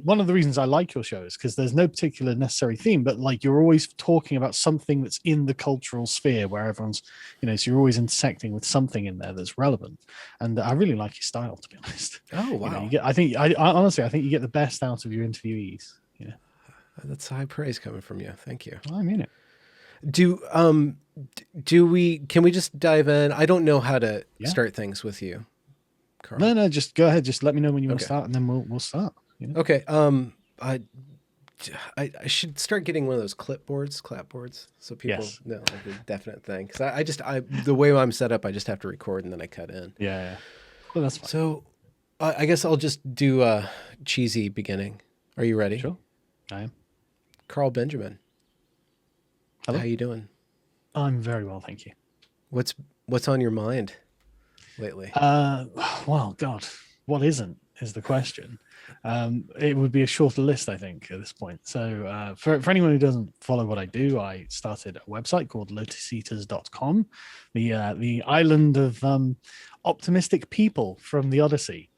one of the reasons I like your show is because there's no particular necessary theme, but like you're always talking about something that's in the cultural sphere where everyone's, so you're always intersecting with something in there that's relevant. And I really like your style, to be honest. Oh, wow. I honestly think you get the best out of your interviewees. That's high praise coming from you. Thank you. I mean it. Can we just dive in? I don't know how to Yeah. start things with you, Carl. No, just go ahead. Just let me know when you want to Okay. start, and then we'll start. Okay. I should start getting one of those clapboards, so people Yes. know like a definite thing. Because the way I'm set up, I just have to record and then I cut in. Yeah. Well, that's fine. So I guess I'll just do a cheesy beginning. Are you ready? Sure. I am. Carl Benjamin. Hello. How you doing? I'm very well, thank you. What's on your mind lately? Well, God, what isn't is the question. It would be a shorter list, I think, at this point. So for anyone who doesn't follow what I do, I started a website called lotuseaters.com, the island of optimistic people from the Odyssey,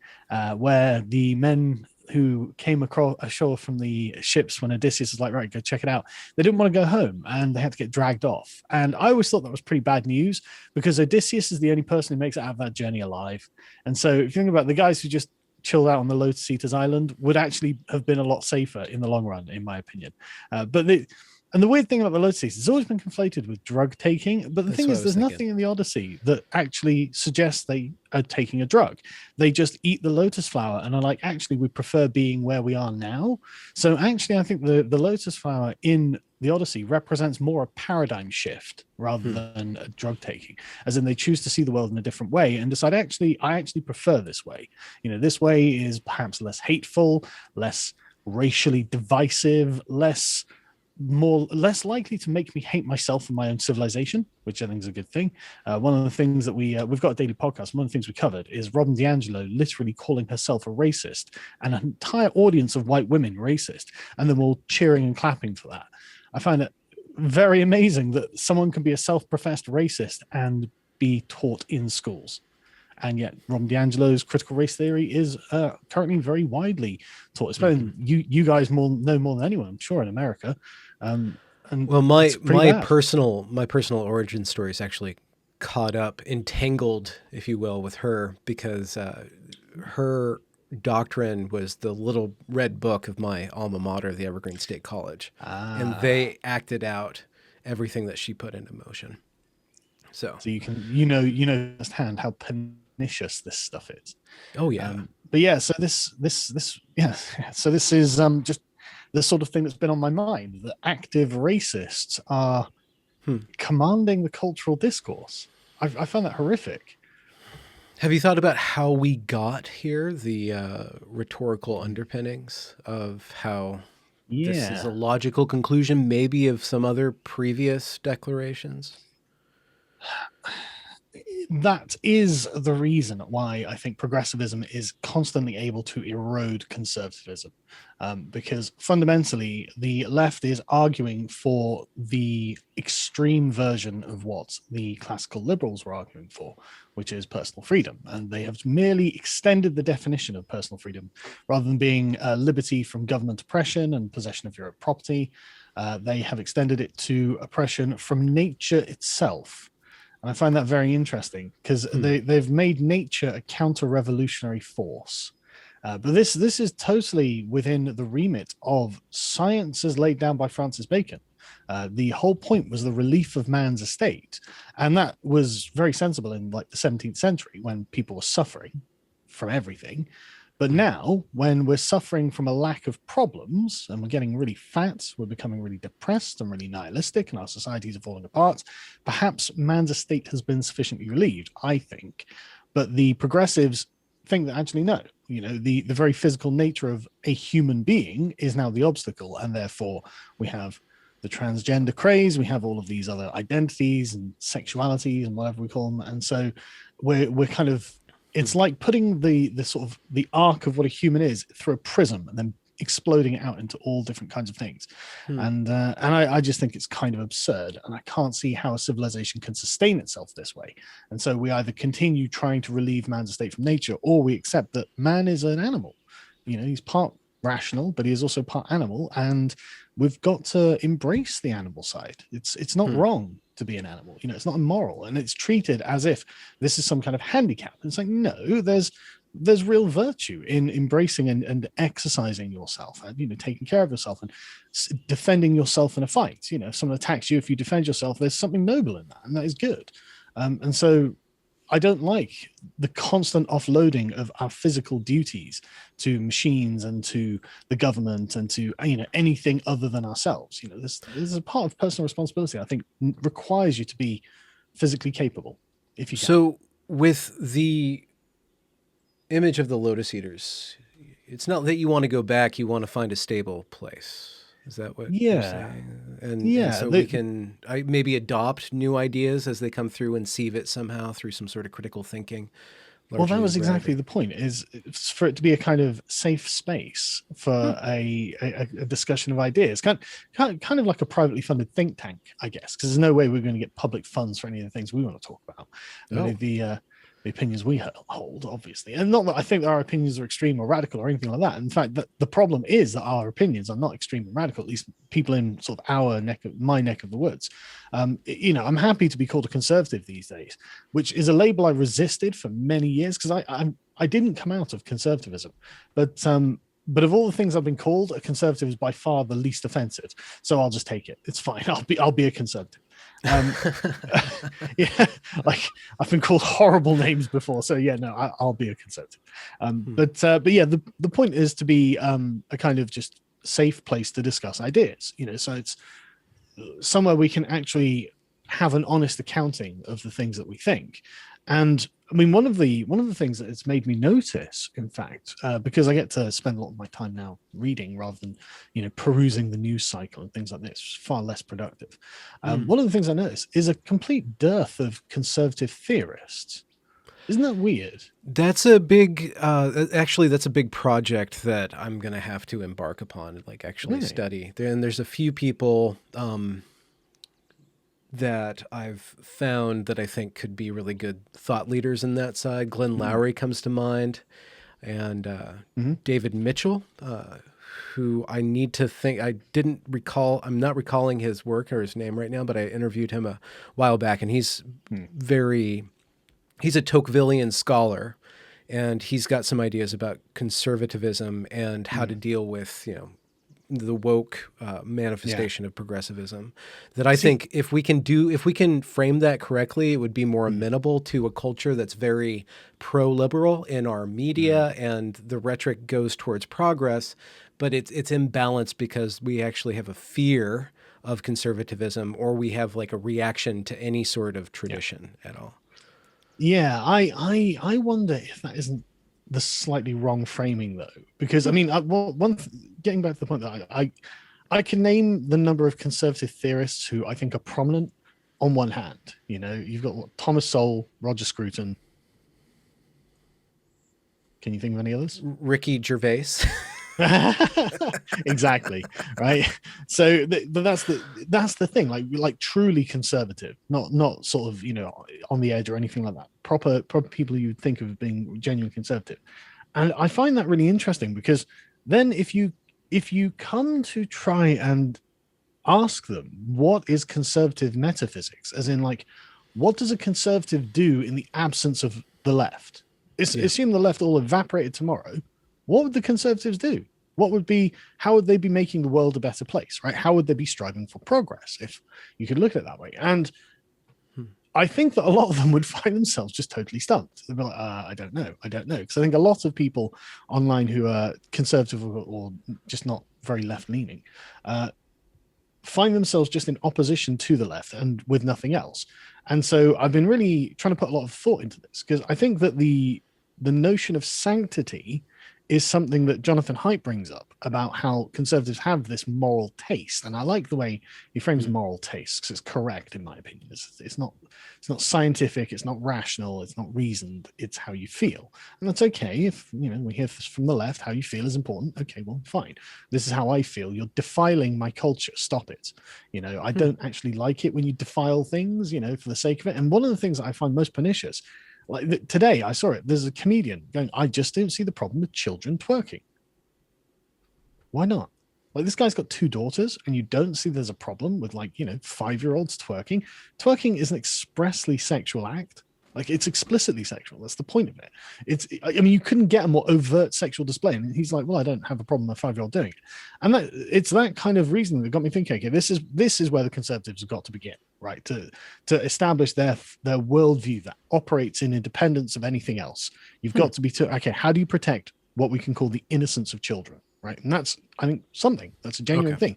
where the men who came ashore from the ships when Odysseus was like, right, go check it out. They didn't want to go home and they had to get dragged off. And I always thought that was pretty bad news because Odysseus is the only person who makes it out of that journey alive. And so if you think about the guys who just chilled out on the Lotus Eaters Island would actually have been a lot safer in the long run, in my opinion. And the weird thing about the Lotus Eaters, it's always been conflated with drug taking. But the thing is, there's nothing in the Odyssey that actually suggests they are taking a drug. They just eat the lotus flower and are like, actually, we prefer being where we are now. So actually, I think the lotus flower in the Odyssey represents more a paradigm shift rather than a drug taking, as in they choose to see the world in a different way and decide, I actually prefer this way. This way is perhaps less hateful, less racially divisive, less likely to make me hate myself and my own civilization, which I think is a good thing. One of the things that we've got a daily podcast. One of the things we covered is Robin DiAngelo literally calling herself a racist and an entire audience of white women racist, and then all cheering and clapping for that. I find it very amazing that someone can be a self-professed racist and be taught in schools. And yet, Robin DiAngelo's critical race theory is currently very widely taught. Especially you guys know more than anyone, I'm sure, in America. And well, my personal origin story is actually caught up, entangled, if you will, with her because her doctrine was the little red book of my alma mater, the Evergreen State College, and they acted out everything that she put into motion. So you can firsthand how pernicious this stuff is. Oh yeah. But yeah, so this is just the sort of thing that's been on my mind. That active racists are commanding the cultural discourse. I find that horrific. Have you thought about how we got here? The rhetorical underpinnings of how this is a logical conclusion, maybe of some other previous declarations? That is the reason why I think progressivism is constantly able to erode conservatism, because fundamentally the left is arguing for the extreme version of what the classical liberals were arguing for, which is personal freedom. And they have merely extended the definition of personal freedom rather than being liberty from government oppression and possession of your own property. They have extended it to oppression from nature itself. And I find that very interesting because they've made nature a counter-revolutionary force. But this is totally within the remit of science as laid down by Francis Bacon. The whole point was the relief of man's estate. And that was very sensible in like the 17th century when people were suffering from everything. But now, when we're suffering from a lack of problems and we're getting really fat, we're becoming really depressed and really nihilistic, and our societies are falling apart, perhaps man's estate has been sufficiently relieved, I think. But the progressives think that actually no, the very physical nature of a human being is now the obstacle, and therefore we have the transgender craze, we have all of these other identities and sexualities and whatever we call them, and so we're kind of, it's like putting the sort of the arc of what a human is through a prism and then exploding it out into all different kinds of things. And I just think it's kind of absurd, and I can't see how a civilization can sustain itself this way. And so we either continue trying to relieve man's estate from nature, or we accept that man is an animal. He's part rational, but he is also part animal, and we've got to embrace the animal side. It's not wrong to be an animal. You know, it's not immoral, and it's treated as if this is some kind of handicap. It's like, no, there's real virtue in embracing and exercising yourself, and, you know, taking care of yourself and defending yourself in a fight. You know, if someone attacks you, if you defend yourself, there's something noble in that, and that is good. And so I don't like the constant offloading of our physical duties to machines and to the government and to, you know, anything other than ourselves. You know, this is a part of personal responsibility, I think, requires you to be physically capable, if you can. So with the image of the Lotus Eaters, it's not that you want to go back, you want to find a stable place. Is that what you're saying? And so we can maybe adopt new ideas as they come through and sieve it somehow through some sort of critical thinking. Well, that was exactly the point, is for it to be a kind of safe space for a discussion of ideas, kind of like a privately funded think tank, I guess, because there's no way we're going to get public funds for any of the things we want to talk about. No. The opinions we hold, obviously, and not that I think that our opinions are extreme or radical or anything like that. In fact, the problem is that our opinions are not extreme and radical, at least people in sort of my neck of the woods. You know, I'm happy to be called a conservative these days, which is a label I resisted for many years, because I didn't come out of conservatism, but of all the things I've been called, a conservative is by far the least offensive. So I'll just take it. It's fine. I'll be a conservative. Yeah, like I've been called horrible names before, so yeah, no, I'll be a conservative. But yeah, the point is to be a kind of just safe place to discuss ideas. You know, so it's somewhere we can actually have an honest accounting of the things that we think. And I mean, one of the things that it's made me notice, in fact, because I get to spend a lot of my time now reading rather than, you know, perusing the news cycle and things like this, which is far less productive. One of the things I notice is a complete dearth of conservative theorists. Isn't that weird? That's a big, actually, that's a big project that I'm going to have to embark upon, like actually study. And there's a few people that I've found that I think could be really good thought leaders in that side. Glenn Lowry comes to mind, and David Mitchell, who I need to think, I'm not recalling his work or his name right now, but I interviewed him a while back, and he's he's a Tocquevillian scholar, and he's got some ideas about conservatism and how to deal with, you know, the woke manifestation of progressivism, that I think if we can frame that correctly, it would be more amenable to a culture that's very pro-liberal in our media, and the rhetoric goes towards progress, but it's imbalanced because we actually have a fear of conservatism, or we have like a reaction to any sort of tradition at all. Yeah, I wonder if that isn't the slightly wrong framing, though, because I mean, getting back to the point that I can name the number of conservative theorists who I think are prominent on one hand. You know, you've got Thomas Sowell, Roger Scruton. Can you think of any others? Ricky Gervais. Exactly, right. So but that's the thing, like truly conservative, not sort of, you know, on the edge or anything like that. Proper people you'd think of being genuine conservative. And I find that really interesting, because then if you come to try and ask them what is conservative metaphysics, as in, like, what does a conservative do in the absence of the left? Assume the left all evaporated tomorrow. What would the conservatives do? How would they be making the world a better place, right? How would they be striving for progress, if you could look at it that way? And I think that a lot of them would find themselves just totally stumped. They'd be like, I don't know. Because I think a lot of people online who are conservative or just not very left-leaning find themselves just in opposition to the left and with nothing else. And so I've been really trying to put a lot of thought into this, because I think that the notion of sanctity is something that Jonathan Haidt brings up, about how conservatives have this moral taste. And I like the way he frames moral taste, because it's correct, in my opinion. It's not scientific, it's not rational, it's not reasoned, it's how you feel. And that's okay. If, you know, we hear from the left, how you feel is important. Okay, well, fine. This is how I feel. You're defiling my culture. Stop it. You know, I don't actually like it when you defile things, you know, for the sake of it. And one of the things that I find most pernicious, like today I saw it, there's a comedian going, I just don't see the problem with children twerking. Why not? Like, this guy's got 2 daughters, and you don't see there's a problem with, like, 5-year-olds twerking. Twerking is an expressly sexual act. Like, it's explicitly sexual. That's the point of it. I mean, you couldn't get a more overt sexual display. And he's like, well, I don't have a problem with a 5-year-old doing it. And it's that kind of reasoning that got me thinking, okay, this is where the conservatives have got to begin, right? To establish their worldview that operates in independence of anything else. You've got to be okay, how do you protect what we can call the innocence of children, right? And that's, I think, that's a genuine thing.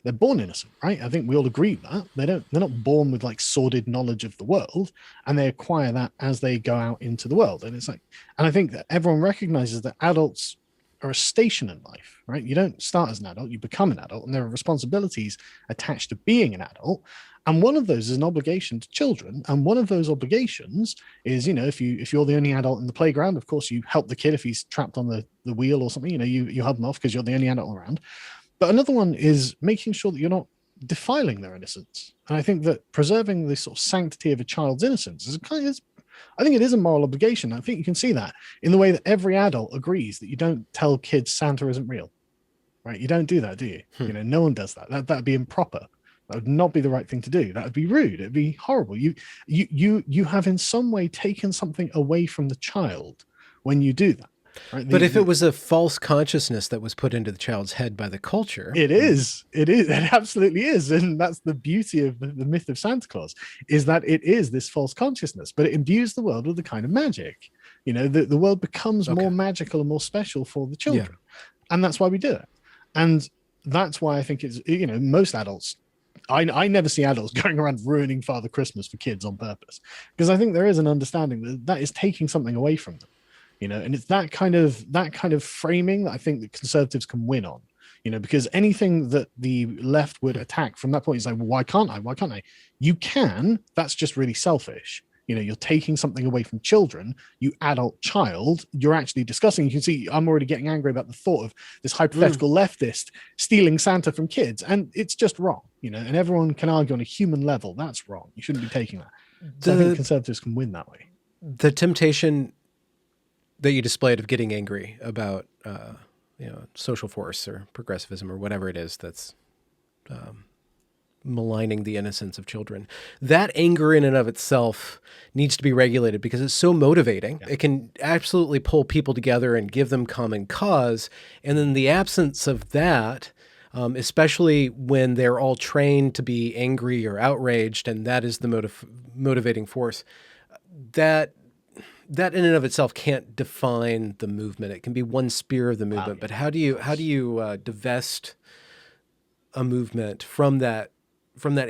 They're born innocent, right? I think we all agree with that. They're not born with, like, sordid knowledge of the world, and they acquire that as they go out into the world. And it's like, and I think that everyone recognizes that adults are a station in life, right? You don't start as an adult, you become an adult, and there are responsibilities attached to being an adult. And one of those is an obligation to children. And one of those obligations is, if you're the only adult in the playground, of course, you help the kid if he's trapped on the wheel or something, you help him off because you're the only adult around. But another one is making sure that you're not defiling their innocence. And I think that preserving the sort of sanctity of a child's innocence I think it is a moral obligation. I think you can see that in the way that every adult agrees that you don't tell kids Santa isn't real, right? You don't do that, do you? No one does that. That'd be improper. That would not be the right thing to do. That would be rude. It'd be horrible. You have in some way taken something away from the child when you do that. Right? But if it was a false consciousness that was put into the child's head by the culture. It is. It absolutely is. And that's the beauty of the myth of Santa Claus, is that it is this false consciousness, but it imbues the world with a kind of magic. The world becomes more magical and more special for the children. Yeah. And that's why we do it. And that's why I think it's, most adults, I never see adults going around ruining Father Christmas for kids on purpose, because I think there is an understanding that is taking something away from them. And it's that kind of framing that I think that conservatives can win on, because anything that the left would attack from that point is like, well, why can't I? You can. That's just really selfish. You're taking something away from children, you adult child, you're actually discussing. You can see I'm already getting angry about the thought of this hypothetical leftist stealing Santa from kids. And it's just wrong, and everyone can argue on a human level, that's wrong. You shouldn't be taking that. So I think conservatives can win that way. The temptation that you displayed of getting angry about, social force or progressivism or whatever it is that's maligning the innocence of children. That anger in and of itself needs to be regulated because it's so motivating. Yeah. It can absolutely pull people together and give them common cause. And then the absence of that, especially when they're all trained to be angry or outraged, and that is the motivating force, that in and of itself can't define the movement. It can be one spear of the movement, but how do you divest a movement from that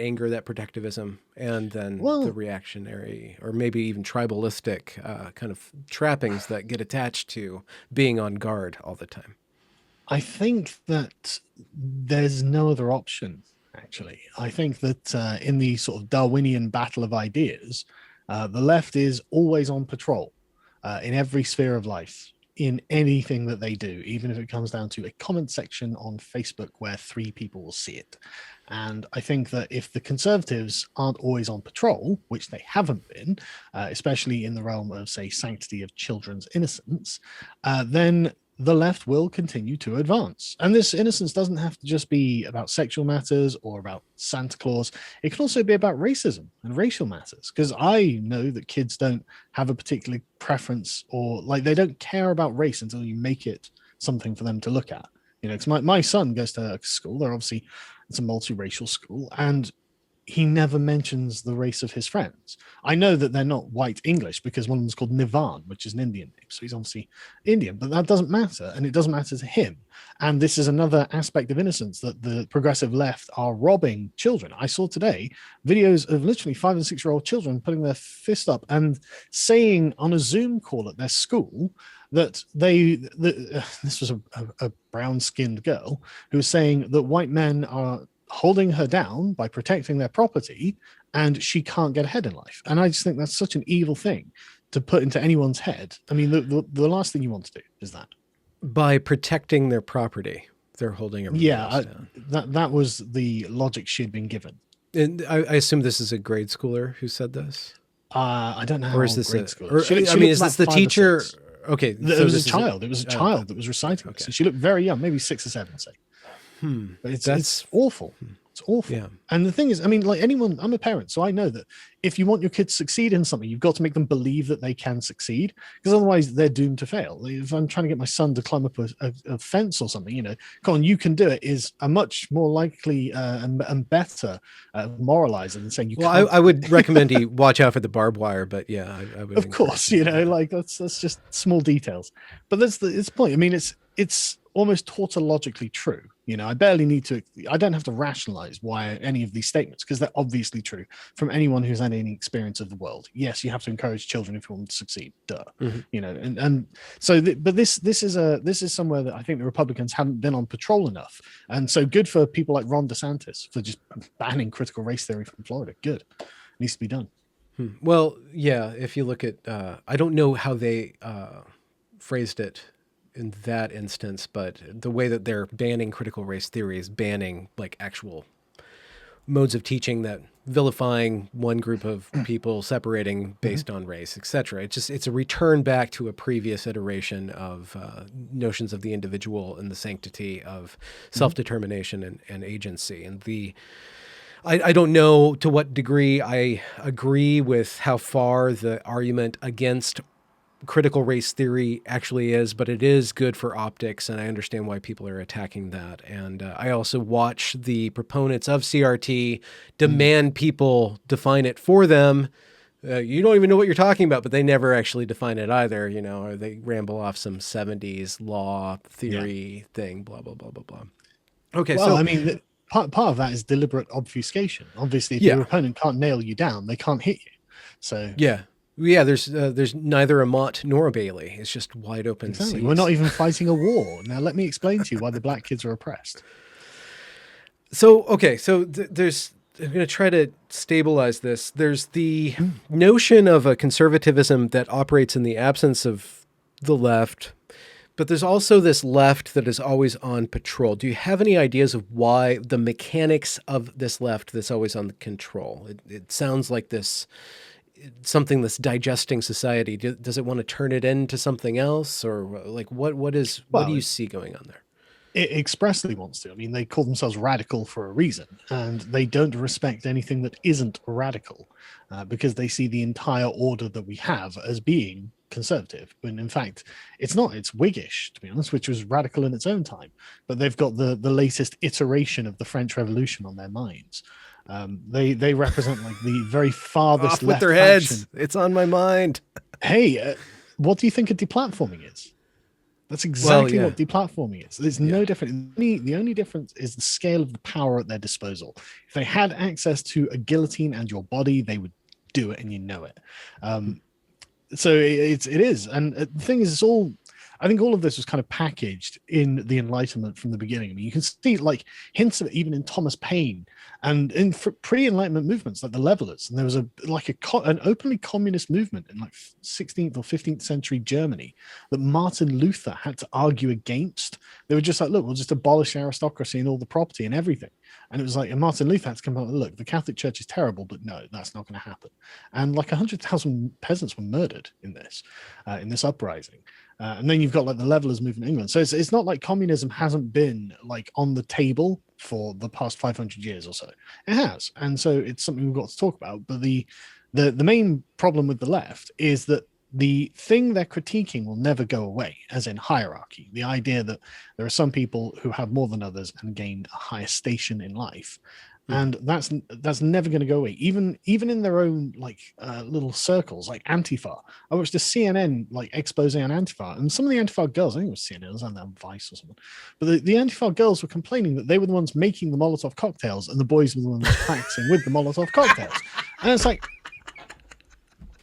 anger, that protectivism, and then the reactionary or maybe even tribalistic kind of trappings that get attached to being on guard all the time? I think that there's no other option, actually. I think that in the sort of Darwinian battle of ideas, the left is always on patrol in every sphere of life, in anything that they do, even if it comes down to a comment section on Facebook where 3 people will see it. And I think that if the conservatives aren't always on patrol, which they haven't been, especially in the realm of, say, sanctity of children's innocence, then the left will continue to advance. And this innocence doesn't have to just be about sexual matters or about Santa Claus. It can also be about racism and racial matters, because I know that kids don't have a particular preference, or like they don't care about race until you make it something for them to look at. Because my son goes to a school, it's a multiracial school, and he never mentions the race of his friends. I know that they're not white English because one of them's called Nivan, which is an Indian name. So he's obviously Indian, but that doesn't matter. And it doesn't matter to him. And this is another aspect of innocence that the progressive left are robbing children. I saw today videos of literally 5 and 6-year-old children putting their fist up and saying on a Zoom call at their school that this was a brown-skinned girl who was saying that white men are holding her down by protecting their property, and she can't get ahead in life. And I just think that's such an evil thing to put into anyone's head. I mean, the last thing you want to do is that. By protecting their property, they're holding everyone else down. That was the logic she had been given. And I assume this is a grade schooler who said this? I don't know how or is this grade schooler. Is this the teacher? Okay. It was a child. It was a child that was reciting this. So she looked very young, maybe 6 or 7, say. But it's awful. It's awful. Yeah. And the thing is, I mean, like anyone, I'm a parent, so I know that if you want your kids to succeed in something, you've got to make them believe that they can succeed, because otherwise they're doomed to fail. Like if I'm trying to get my son to climb up a fence or something, you know, come on, you can do it, is a much more likely and better moralizer than saying you can't. Well, I would recommend you watch out for the barbed wire, but yeah, I would. Of course, you know, like that's just small details. But that's the point. I mean, it's almost tautologically true. You know, I don't have to rationalize why any of these statements, because they're obviously true from anyone who's had any experience of the world. Yes, you have to encourage children if you want them to succeed. Duh. You know, and so, but this is somewhere that I think the Republicans haven't been on patrol enough. And so good for people like Ron DeSantis for just banning critical race theory from Florida. Good. It needs to be done. Well, yeah, if you look at, I don't know how they phrased it in that instance, but the way that they're banning critical race theory is banning like actual modes of teaching that vilifying one group of people, separating based on race, etc. It's a return back to a previous iteration of notions of the individual and the sanctity of self-determination and agency. And I don't know to what degree I agree with how far the argument against critical race theory actually is, but it is good for optics, and I understand why people are attacking that. And I also watch the proponents of CRT demand people define it for them. You don't even know what you're talking about, but they never actually define it either, you know, or they ramble off some 70s law theory thing, blah, blah, blah, blah, blah. Okay, well, so I mean, part of that is deliberate obfuscation. Obviously, if your opponent can't nail you down, they can't hit you. So yeah, there's neither a Mott nor a Bailey. It's just wide open. Exactly. Seas. We're not even fighting a war. Now, let me explain to you why the black kids are oppressed. So, okay, so there's, I'm going to try to stabilize this. There's the notion of a conservatism that operates in the absence of the left, but there's also this left that is always on patrol. Do you have any ideas of why the mechanics of this left that's always on control? It sounds like this something that's digesting society. Does it want to turn it into something else, or like what do you see going on there? It expressly wants to. I mean, they call themselves radical for a reason, and they don't respect anything that isn't radical, because they see the entire order that we have as being conservative, when in fact it's not. It's Whiggish, to be honest, which was radical in its own time, but they've got the latest iteration of the French Revolution on their minds. They represent like the very farthest off with left their faction. Heads. It's on my mind. Hey, what do you think a deplatforming is? That's exactly what deplatforming is. There's no difference. The only difference is the scale of the power at their disposal. If they had access to a guillotine and your body, they would do it, and you know it. So it is. And the thing is, I think all of this was kind of packaged in the Enlightenment from the beginning. I mean, you can see like hints of it even in Thomas Paine and in pre-Enlightenment movements like the Levelers. And there was an openly communist movement in like 16th or 15th century Germany that Martin Luther had to argue against. They were just like, look, we'll just abolish aristocracy and all the property and everything. And it was like, and Martin Luther had to come out and look, the Catholic Church is terrible, but no, that's not going to happen. And like 100,000 peasants were murdered in this uprising. And then you've got like the Levelers movement in England. So it's not like communism hasn't been like on the table for the past 500 years or so. It has. And so it's something we've got to talk about. But the main problem with the left is that the thing they're critiquing will never go away, as in hierarchy. The idea that there are some people who have more than others and gain a higher station in life. And that's never going to go away, even in their own like little circles, like Antifa. I watched a CNN like expose on Antifa, and some of the Antifa girls, I think it was CNN, it was on Vice or something, but the Antifa girls were complaining that they were the ones making the Molotov cocktails, and the boys were the ones practicing with the Molotov cocktails. And it's like,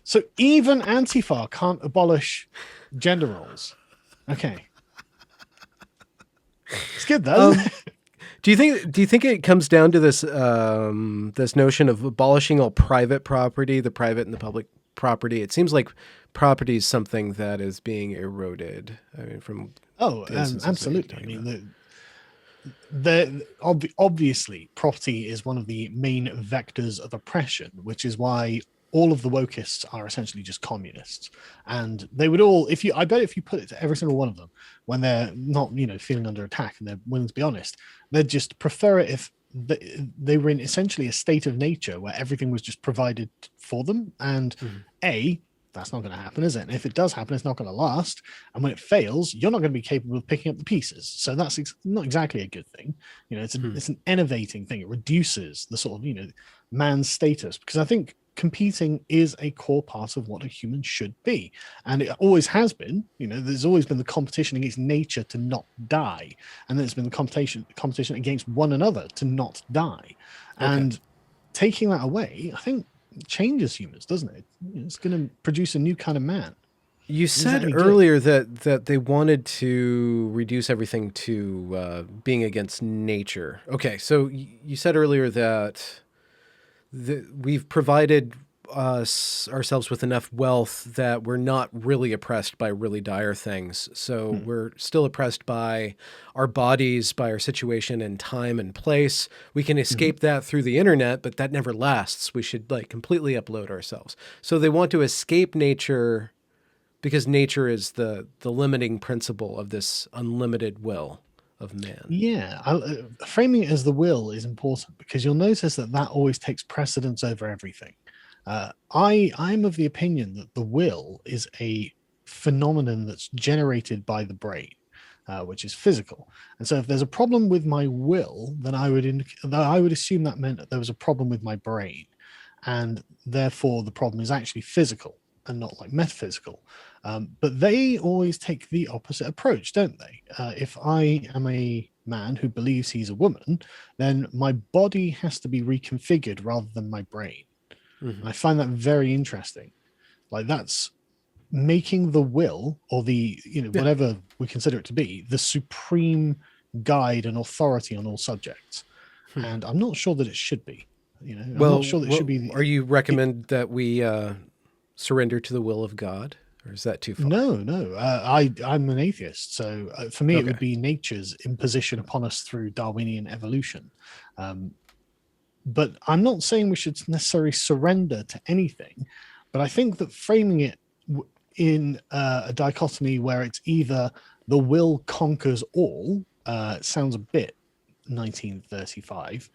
so even Antifa can't abolish gender roles. Okay, it's good though. Do you think it comes down to this this notion of abolishing all private property, the private and the public property? It seems like property is something that is being eroded. I mean, from absolutely. I mean, obviously property is one of the main vectors of oppression, which is why all of the wokists are essentially just communists, and they would all, I bet if you put it to every single one of them when they're not, feeling under attack and they're willing to be honest, they'd just prefer it if they were in essentially a state of nature where everything was just provided for them. And that's not going to happen, is it? And if it does happen, it's not going to last. And when it fails, you're not going to be capable of picking up the pieces. So that's not exactly a good thing. It's an enervating thing. It reduces the sort of, man's status, because I think competing is a core part of what a human should be. And it always has been. There's always been the competition against nature to not die. And there's been the competition against one another to not die. Okay. And taking that away, I think, changes humans, doesn't it? It's going to produce a new kind of man. You said earlier that they wanted to reduce everything to being against nature. Okay, so you said earlier that we've provided ourselves with enough wealth that we're not really oppressed by really dire things. So we're still oppressed by our bodies, by our situation and time and place. We can escape that through the internet, but that never lasts. We should completely upload ourselves. So they want to escape nature because nature is the limiting principle of this unlimited will of man. Yeah, framing it as the will is important, because you'll notice that always takes precedence over everything. I'm of the opinion that the will is a phenomenon that's generated by the brain, which is physical. And so if there's a problem with my will, then I would assume that meant that there was a problem with my brain, and therefore the problem is actually physical and not metaphysical. But they always take the opposite approach, don't they? If I am a man who believes he's a woman, then my body has to be reconfigured rather than my brain. I find that very interesting. That's making the will, or the whatever we consider it to be, the supreme guide and authority on all subjects. And I'm not sure that it should be. I'm not sure that it should be. Are you recommend that we surrender to the will of God, or is that too far? No. I'm an atheist, so for me it would be nature's imposition upon us through Darwinian evolution. But I'm not saying we should necessarily surrender to anything. But I think that framing it in a dichotomy where it's either the will conquers all sounds a bit 1935.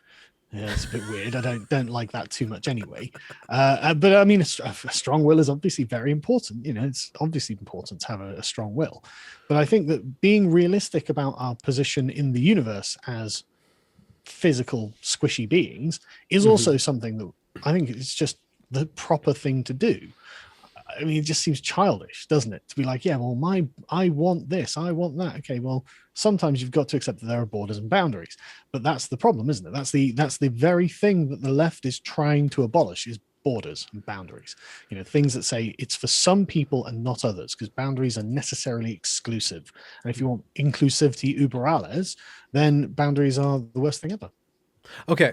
Yeah, it's a bit weird. I don't like that too much anyway. But I mean, a strong will is obviously very important. It's obviously important to have a strong will. But I think that being realistic about our position in the universe as physical, squishy beings is also something that I think it's just the proper thing to do. I mean, it just seems childish, doesn't it? To be like, yeah, well, I want this, I want that. Okay, well, sometimes you've got to accept that there are borders and boundaries, but that's the problem, isn't it? That's the very thing that the left is trying to abolish, is borders and boundaries. Things that say it's for some people and not others, because boundaries are necessarily exclusive. And if you want inclusivity uber alles, then boundaries are the worst thing ever. Okay.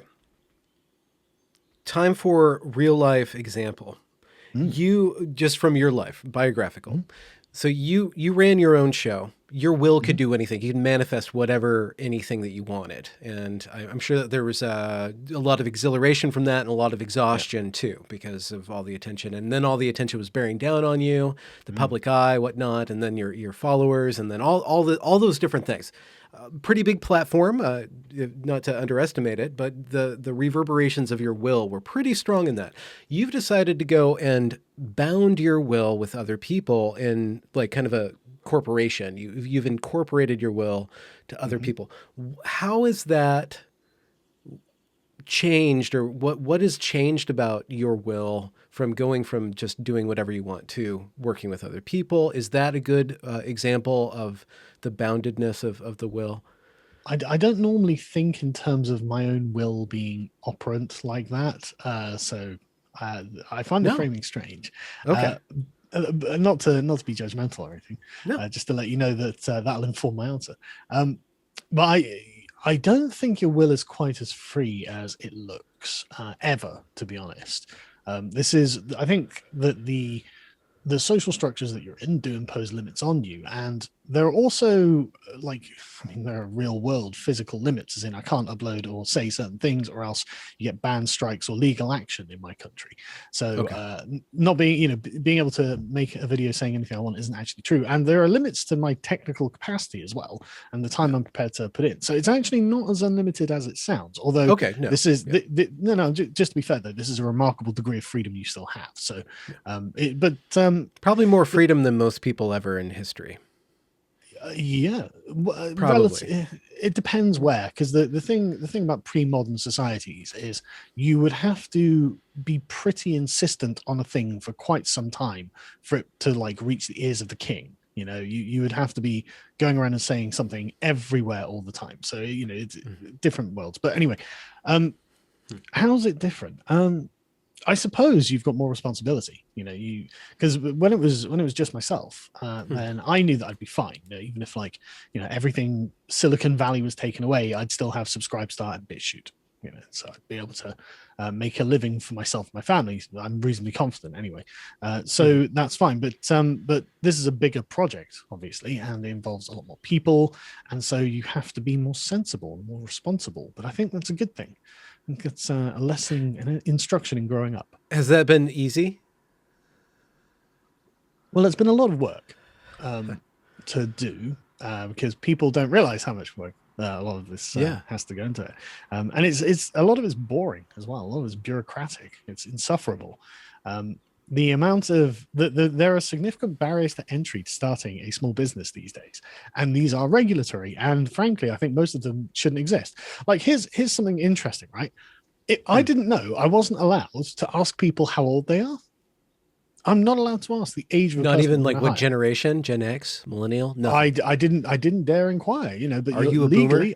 Time for real life example. You, just from your life, biographical. So you ran your own show. Your will could do anything. You can manifest anything that you wanted. And I'm sure that there was a lot of exhilaration from that and a lot of exhaustion too, because of all the attention. And then all the attention was bearing down on you, the public eye, whatnot, and then your followers, and then all those different things. Pretty big platform, not to underestimate it, but the reverberations of your will were pretty strong in that. You've decided to go and bound your will with other people in kind of a corporation. You've incorporated your will to other people. How is that changed, or what has changed about your will from going from just doing whatever you want to working with other people? Is that a good example of the boundedness of the will? I don't normally think in terms of my own will being operant like that. So I find the framing strange. Okay. Not to be judgmental or anything. No. Just to let you know that that'll inform my answer. But I don't think your will is quite as free as it looks, ever, to be honest. I think that the social structures that you're in do impose limits on you, and there are also there are real world physical limits, as in I can't upload or say certain things, or else you get ban strikes or legal action in my country. So not being able to make a video saying anything I want isn't actually true. And there are limits to my technical capacity as well, and the time I'm prepared to put in. So it's actually not as unlimited as it sounds. Although this is just to be fair though, this is a remarkable degree of freedom you still have. So, probably more freedom than most people ever in history. Probably. It depends where, because the thing about pre-modern societies is you would have to be pretty insistent on a thing for quite some time for it to reach the ears of the king. You would have to be going around and saying something everywhere all the time. So it's different worlds. But anyway, how's it different? I suppose you've got more responsibility, because when it was just myself, then I knew that I'd be fine. Even if everything Silicon Valley was taken away, I'd still have Subscribe, Start, and BitChute. So I'd be able to make a living for myself and my family. I'm reasonably confident anyway. So that's fine. But this is a bigger project, obviously, and it involves a lot more people. And so you have to be more sensible and more responsible. But I think that's a good thing. I think it's a lesson and an instruction in growing up. Has that been easy? Well, it's been a lot of work to do because people don't realize how much work a lot of this has to go into it. And it's a lot of it's boring as well. A lot of it's bureaucratic. It's insufferable. The amount of there are significant barriers to entry to starting a small business these days, and these are regulatory. And frankly, I think most of them shouldn't exist. Here's something interesting, right? I didn't know I wasn't allowed to ask people how old they are. I'm not allowed to ask the age of a person. Not even what generation, Gen X, millennial. No, I didn't dare inquire. But are you legally, a boomer?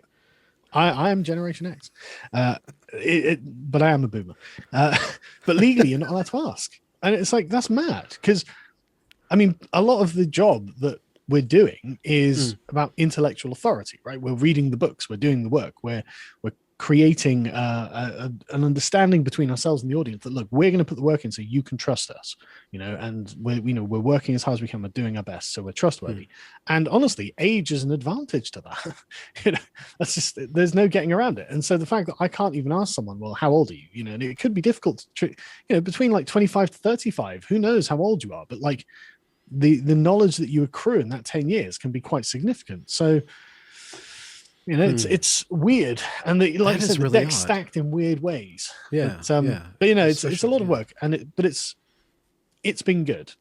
I am Generation X, but I am a boomer. But legally, you're not allowed to ask. And it's that's mad because, a lot of the job that we're doing is about intellectual authority, right? We're reading the books, we're doing the work, we're creating an understanding between ourselves and the audience that, look, we're going to put the work in so you can trust us, and we're working as hard as we can, we're doing our best, so we're trustworthy. And honestly, age is an advantage to that. That's just, there's no getting around it. And so the fact that I can't even ask someone, well, how old are you? And it could be difficult to, between 25 to 35, who knows how old you are, but the knowledge that you accrue in that 10 years can be quite significant. So it's weird, and the really deck's stacked in weird ways. But it's a lot of work, and it's been good.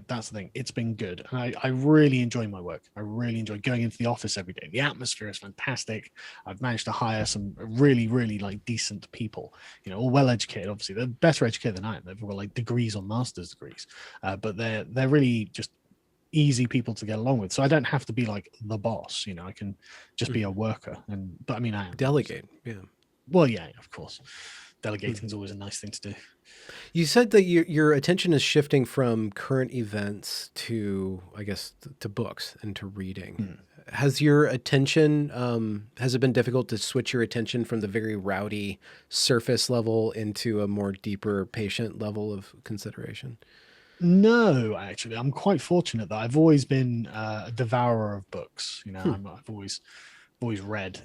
That's the thing. It's been good, and I really enjoy my work. I really enjoy going into the office every day. The atmosphere is fantastic. I've managed to hire some really, really decent people. All well educated. Obviously, they're better educated than I am. They've got degrees or master's degrees, but they're really just easy people to get along with. So I don't have to be the boss. I can just be a worker. But I am delegate. Yeah. Well, yeah, of course. Delegating is always a nice thing to do. You said that your attention is shifting from current events to, I guess, to books and to reading. Has your attention, has it been difficult to switch your attention from the very rowdy surface level into a more deeper, patient level of consideration? No, actually, I'm quite fortunate that I've always been a devourer of books. I've always read.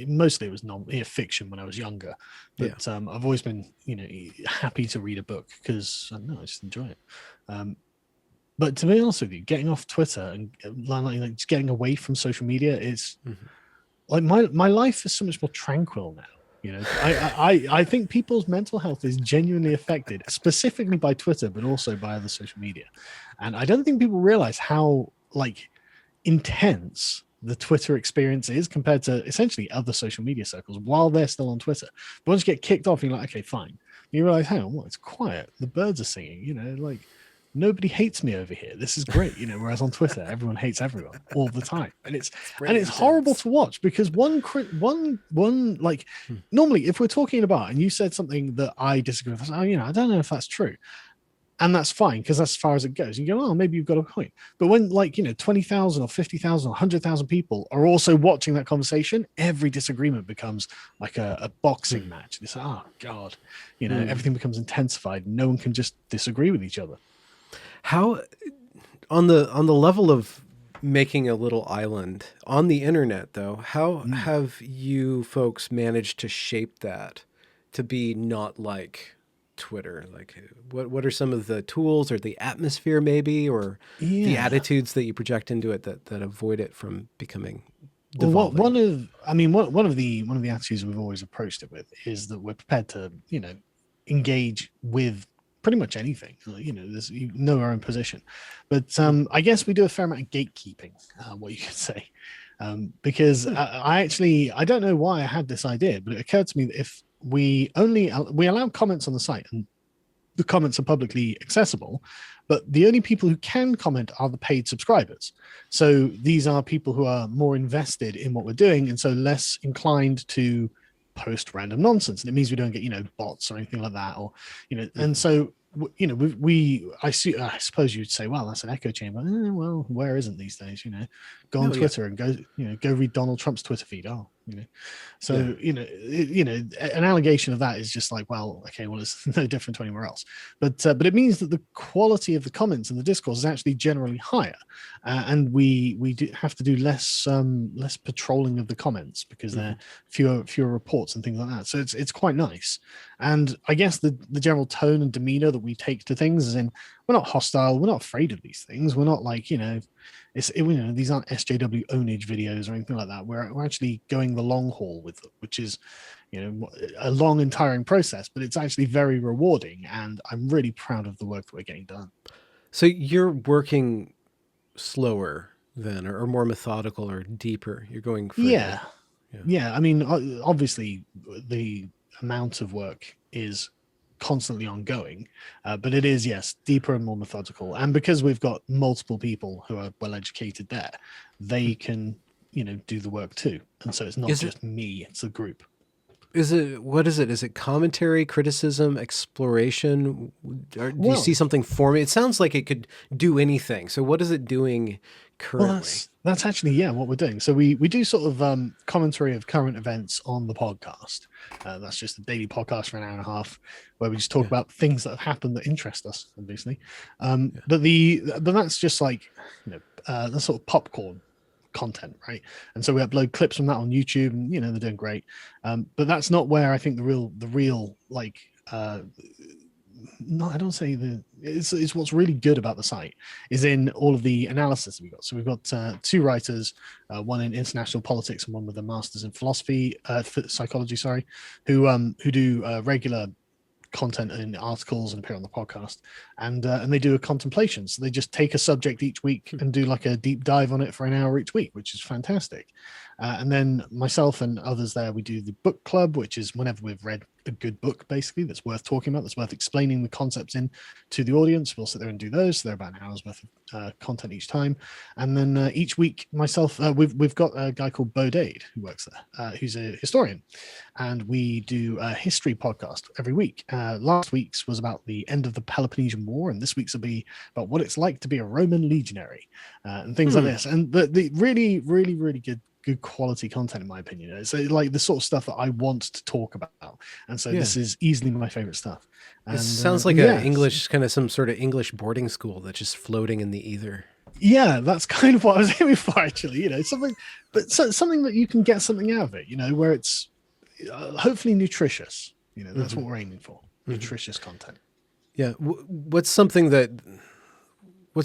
Mostly it was fiction when I was younger, but I've always been happy to read a book because I don't know, I just enjoy it. But to be honest with you, getting off Twitter and just getting away from social media is my life is so much more tranquil now. I think people's mental health is genuinely affected, specifically by Twitter, but also by other social media. And I don't think people realize how intense the Twitter experience is compared to essentially other social media circles while they're still on Twitter. But once you get kicked off, you're okay, fine. You realize, hang on, it's quiet. The birds are singing, nobody hates me over here. This is great. Whereas on Twitter, everyone hates everyone all the time. And it's horrible to watch because normally if we're talking about and you said something that I disagree with, I don't know if that's true. And that's fine because that's as far as it goes. You go, oh, maybe you've got a point. But when 20,000 or 50,000 or 100,000 people are also watching that conversation, every disagreement becomes like a boxing match. It's oh God, everything becomes intensified. No one can just disagree with each other. How on the level of making a little island on the internet, though. How Mm. have you folks managed to shape that to be not like Twitter? Like, what are some of the tools or the atmosphere, maybe, or the Yeah. attitudes that you project into it that avoid it from becoming Well, devolving? one of the attitudes we've always approached it with is that we're prepared to, engage with pretty much anything. There's you know our own position, but I guess we do a fair amount of gatekeeping, what you could say, because I don't know why I had this idea, but it occurred to me that if we allow comments on the site and the comments are publicly accessible, but the only people who can comment are the paid subscribers. So these are people who are more invested in what we're doing and so less inclined to post random nonsense. And it means we don't get, bots or anything like that, or, and so, I suppose you'd say, well, that's an echo chamber. Well, where isn't these days? Go on Oh, yeah. Twitter and go read Donald Trump's Twitter feed. Oh, so Yeah. an allegation of that is just like, well, okay, well, it's no different to anywhere else. But it means that the quality of the comments and the discourse is actually generally higher, and we do have to do less patrolling of the comments because there are fewer reports and things like that. So it's quite nice. And I guess the general tone and demeanor that we take to things is in, we're not hostile, we're not afraid of these things, we're not like, these aren't SJW ownage videos or anything like that. We're actually going the long haul with them, which is, a long and tiring process, but it's actually very rewarding. And I'm really proud of the work that we're getting done. So you're working slower then, or more methodical or deeper. You're going further. Yeah. I mean, obviously, the amount of work is constantly ongoing, but it is, yes, deeper and more methodical. And because we've got multiple people who are well educated there, they can, do the work too. And so it's not just me; it's a group. What is it? Is it commentary, criticism, exploration? Or do you see something for me? It sounds like it could do anything. So what is it doing currently? Well, that's actually, what we're doing. So we do sort of commentary of current events on the podcast. That's just a daily podcast for an hour and a half where we just talk about things that have happened that interest us, obviously. But that's just like, that's sort of popcorn content, right? And so we upload clips from that on YouTube, and they're doing great. But that's not where I think the real like no, I don't say it's what's really good about the site is in all of the analysis we got. So we've got two writers, one in international politics and one with a master's in psychology, sorry, who do regular content and articles and appear on the podcast, and they do a contemplation. So they just take a subject each week and do like a deep dive on it for an hour each week, which is fantastic. And then myself and others there, we do the book club, which is whenever we've read a good book, basically, that's worth talking about, that's worth explaining the concepts in to the audience. We'll sit there and do those. So they're about an hour's worth of content each time. And then each week, myself, we've got a guy called Bo Dade who works there, who's a historian. And we do a history podcast every week. Last week's was about the end of the Peloponnesian War, and this week's will be about what it's like to be a Roman legionary and things like this. And the really, really, really good quality content, in my opinion. It's like the sort of stuff that I want to talk about, and so this is easily my favorite stuff. And it sounds like some sort of English boarding school that's just floating in the ether. Yeah, that's kind of what I was aiming for, actually. Something that you can get something out of it. Where it's hopefully nutritious. That's what we're aiming for. Nutritious content. Yeah. What's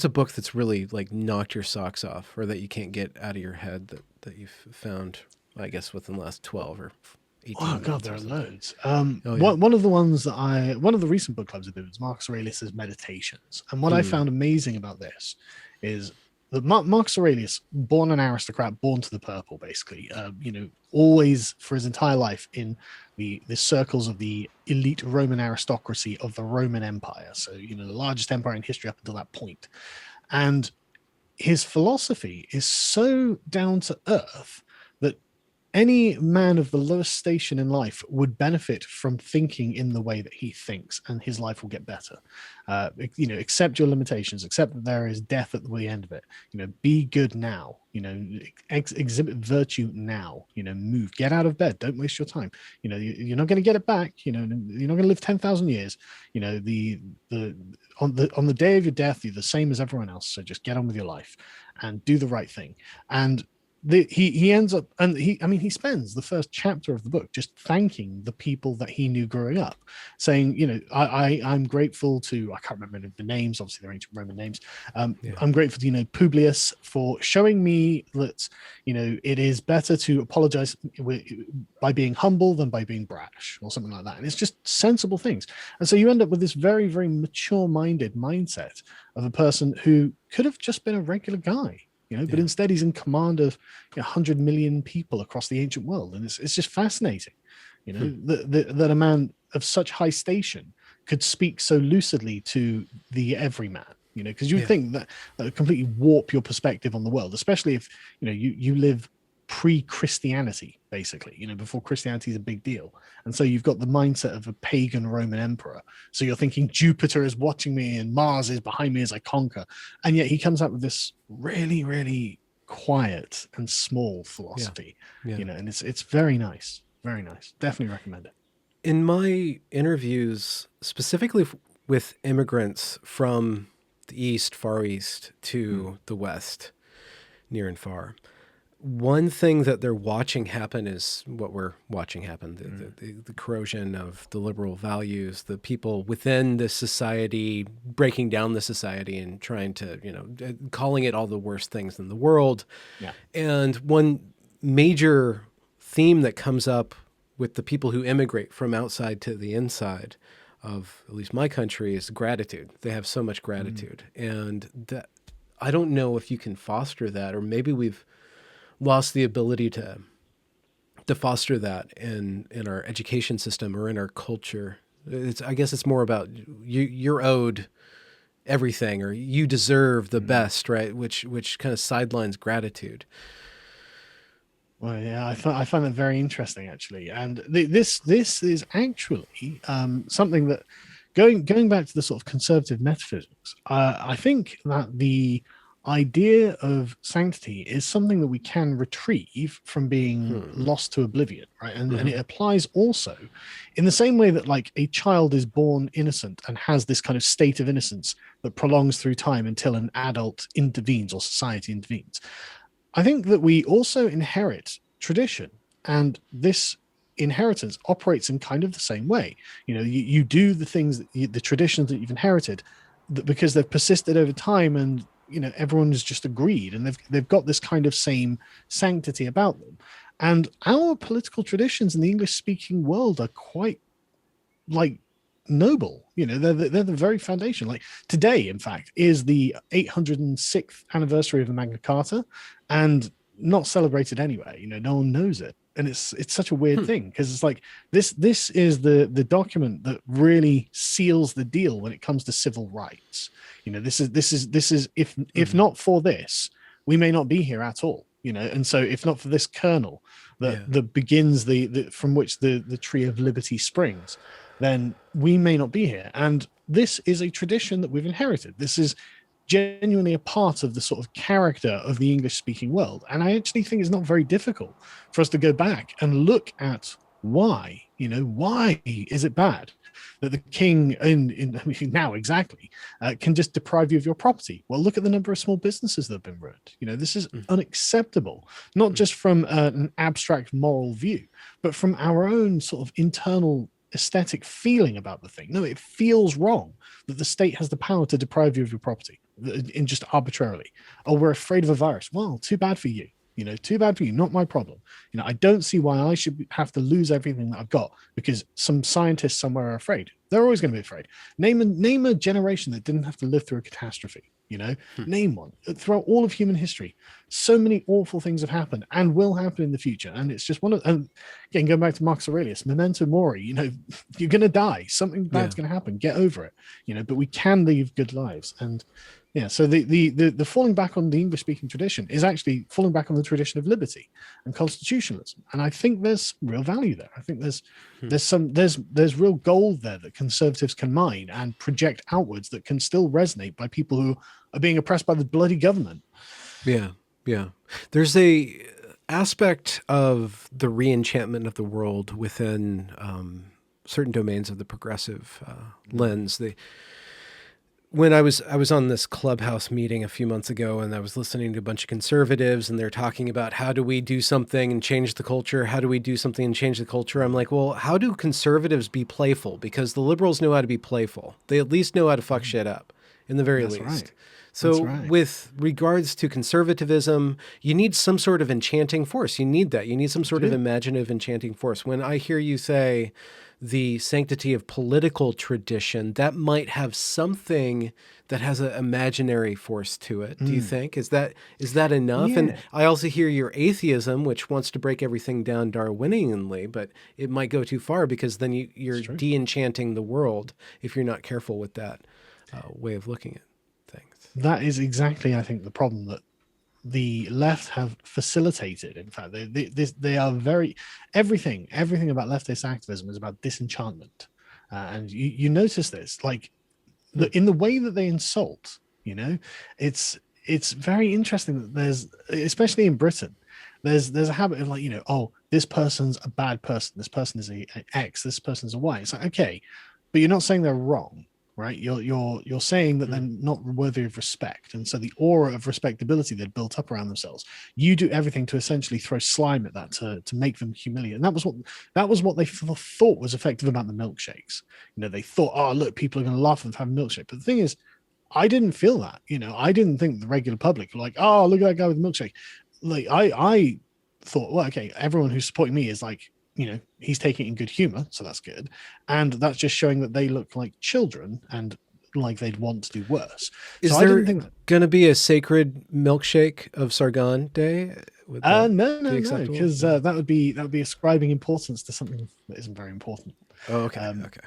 a book that's really like knocked your socks off, or that you can't get out of your head that you've found, I guess, within the last 12 or 18 Oh God, there are something? loads. One of the recent book clubs I did was Marcus Aurelius's Meditations. And what I found amazing about this is that Marcus Aurelius, born an aristocrat, born to the purple, basically, always for his entire life in the circles of the elite Roman aristocracy of the Roman Empire. So, the largest empire in history up until that point. And his philosophy is so down to earth that any man of the lowest station in life would benefit from thinking in the way that he thinks, and his life will get better. Accept your limitations, accept that there is death at the end of it. Be good now. Exhibit virtue now. Move, get out of bed. Don't waste your time. You're not going to get it back. You're not going to live 10,000 years. On the day of your death, you're the same as everyone else. So just get on with your life and do the right thing. And he ends up, and he spends the first chapter of the book just thanking the people that he knew growing up, saying, I'm grateful to, I can't remember the names, obviously they're ancient Roman names. I'm grateful to, Publius for showing me that, it is better to apologize by being humble than by being brash or something like that. And it's just sensible things. And so you end up with this very, very mature-minded mindset of a person who could have just been a regular guy. But instead he's in command of 100 million people across the ancient world. And it's just fascinating, that a man of such high station could speak so lucidly to the everyman, because you would think that would completely warp your perspective on the world, especially if, you live pre-Christianity, basically, before Christianity is a big deal. And so you've got the mindset of a pagan Roman emperor. So you're thinking Jupiter is watching me and Mars is behind me as I conquer. And yet he comes up with this really, really quiet and small philosophy, and it's very nice. Very nice. Definitely recommend it. In my interviews, specifically with immigrants from the East, Far East to the West, near and far, one thing that they're watching happen is what we're watching happen, the corrosion of the liberal values, the people within the society breaking down the society and trying to, calling it all the worst things in the world. Yeah. And one major theme that comes up with the people who immigrate from outside to the inside of at least my country is gratitude. They have so much gratitude. And that, I don't know if you can foster that, or maybe we've lost the ability to foster that in our education system or in our culture. I guess it's more about you're owed everything, or you deserve the best, right? Which kind of sidelines gratitude. Well, yeah, I find that very interesting, actually. And this is actually something that going back to the sort of conservative metaphysics, I think that the idea of sanctity is something that we can retrieve from being lost to oblivion, right? And it applies also in the same way that, like, a child is born innocent and has this kind of state of innocence that prolongs through time until an adult intervenes or society intervenes. I think that we also inherit tradition, and this inheritance operates in kind of the same way. You do the things, the traditions that you've inherited, because they've persisted over time, and everyone has just agreed, and they've got this kind of same sanctity about them. And our political traditions in the English-speaking world are quite, like, noble. They're the very foundation. Like, today, in fact, is the 806th anniversary of the Magna Carta, and not celebrated anyway. No one knows it. And it's such a weird thing, because it's like this is the document that really seals the deal when it comes to civil rights. This is if not for this, we may not be here at all. And so if not for this kernel that begins the from which the tree of liberty springs, then we may not be here. And this is a tradition that we've inherited. This is genuinely a part of the sort of character of the English-speaking world. And I actually think it's not very difficult for us to go back and look at why, why is it bad that the king now exactly can just deprive you of your property? Well, look at the number of small businesses that have been ruined. This is unacceptable, not just from an abstract moral view, but from our own sort of internal aesthetic feeling about the thing. No, it feels wrong that the state has the power to deprive you of your property in just arbitrarily. Oh, we're afraid of a virus. Well, too bad for you. Too bad for you, not my problem. I don't see why I should have to lose everything that I've got because some scientists somewhere are afraid. They're always going to be afraid. Name a generation that didn't have to live through a catastrophe. Name one. Throughout all of human history, so many awful things have happened and will happen in the future. And it's just and again, going back to Marcus Aurelius, memento mori, you're going to die. Something bad's going to happen. Get over it. But we can live good lives. And Yeah, so the falling back on the English speaking tradition is actually falling back on the tradition of liberty and constitutionalism, and I think there's real value there. I think there's real gold there that conservatives can mine and project outwards that can still resonate by people who are being oppressed by the bloody government. Yeah, yeah. There's a aspect of the re-enchantment of the world within certain domains of the progressive lens. When I was on this Clubhouse meeting a few months ago, and I was listening to a bunch of conservatives, and they're talking about how do we do something and change the culture? How do we do something and change the culture? I'm like, well, how do conservatives be playful? Because the liberals know how to be playful. They at least know how to fuck shit up, in the very least. Right. So with regards to conservatism, you need some sort of enchanting force. You need that. You need some sort of imaginative enchanting force. When I hear you say the sanctity of political tradition, that might have something that has an imaginary force to it. Do you think? Is that enough? Yeah. And I also hear your atheism, which wants to break everything down Darwinianly, but it might go too far because then you're de-enchanting the world if you're not careful with that way of looking at things. That is exactly, I think, the problem that the left have facilitated. In fact, they are everything about leftist activism is about disenchantment, and you notice this, like in the way that they insult. It's very interesting that there's, especially in Britain, there's a habit of like, oh, this person's a bad person, this person is a X, this person's a Y. It's like, okay, but you're not saying they're wrong. Right, you're saying that they're not worthy of respect, and so the aura of respectability they'd built up around themselves, you do everything to essentially throw slime at that to make them humiliate. And that was what they thought was effective about the milkshakes. They thought, oh look, people are going to laugh and have a milkshake. But the thing is, I didn't feel that. I didn't think the regular public were like, oh look at that guy with a milkshake. Like I thought, well, okay, everyone who's supporting me is like, he's taking it in good humor, so that's good. And that's just showing that they look like children and like they'd want to do worse. Is so there I didn't think going to be a sacred milkshake of Sargon Day? No, because that would be ascribing importance to something that isn't very important. Oh, okay, okay.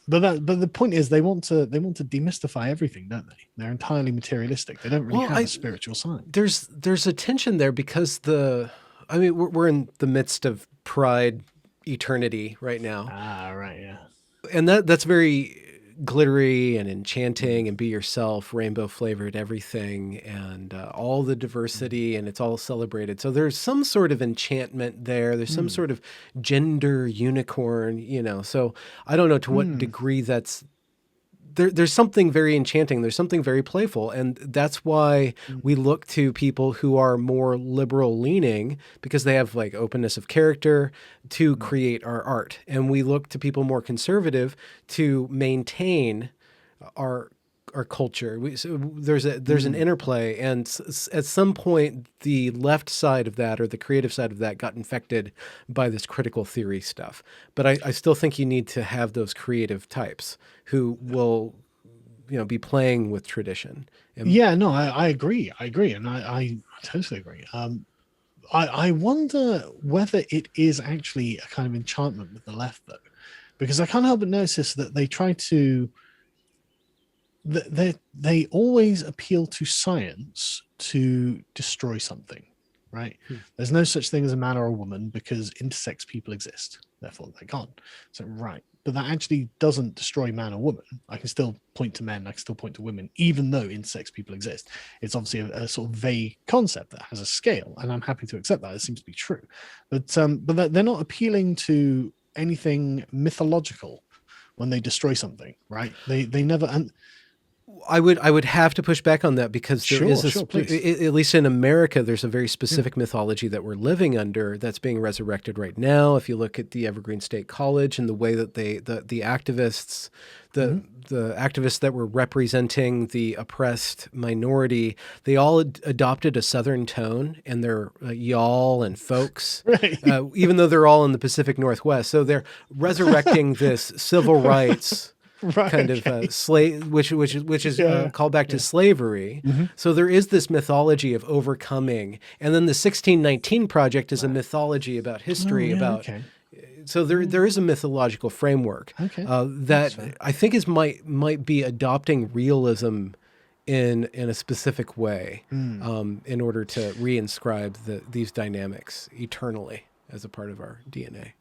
But the point is, they want to demystify everything, don't they? They're entirely materialistic. They don't really have a spiritual side. There's a tension there because we're in the midst of Pride eternity right now. Right, yeah. And that's very glittery and enchanting and be yourself, rainbow flavored everything, and all the diversity, and it's all celebrated. So there's some sort of enchantment there. There's some sort of gender unicorn, so I don't know to what degree that's there's something very enchanting. There's something very playful. And that's why we look to people who are more liberal leaning, because they have like openness of character to create our art. And we look to people more conservative to maintain our culture. So there's an interplay, and at some point the left side of that, or the creative side of that, got infected by this critical theory stuff. But I still think you need to have those creative types who will be playing with tradition. I agree, and I totally agree. I wonder whether it is actually a kind of enchantment with the left, though, because I can't help but notice that they try to they always appeal to science to destroy something, right? There's no such thing as a man or a woman because intersex people exist, therefore they're gone. So right, but that actually doesn't destroy man or woman. I can still point to men, I can still point to women, even though intersex people exist. It's obviously a sort of vague concept that has a scale, and I'm happy to accept that. It seems to be true, but they're not appealing to anything mythological when they destroy something, right? They never. And I would have to push back on that, because there is at least in America, there's a very specific mythology that we're living under that's being resurrected right now. If you look at the Evergreen State College and the way that the activists, the activists that were representing the oppressed minority, they all adopted a Southern tone in their y'all and folks, right. Even though they're all in the Pacific Northwest. So they're resurrecting this civil rights kind of slave, which is called back to slavery. So there is this mythology of overcoming, and then the 1619 Project is a mythology about history, So there is a mythological framework that I think might be adopting realism in a specific way in order to reinscribe these dynamics eternally as a part of our DNA.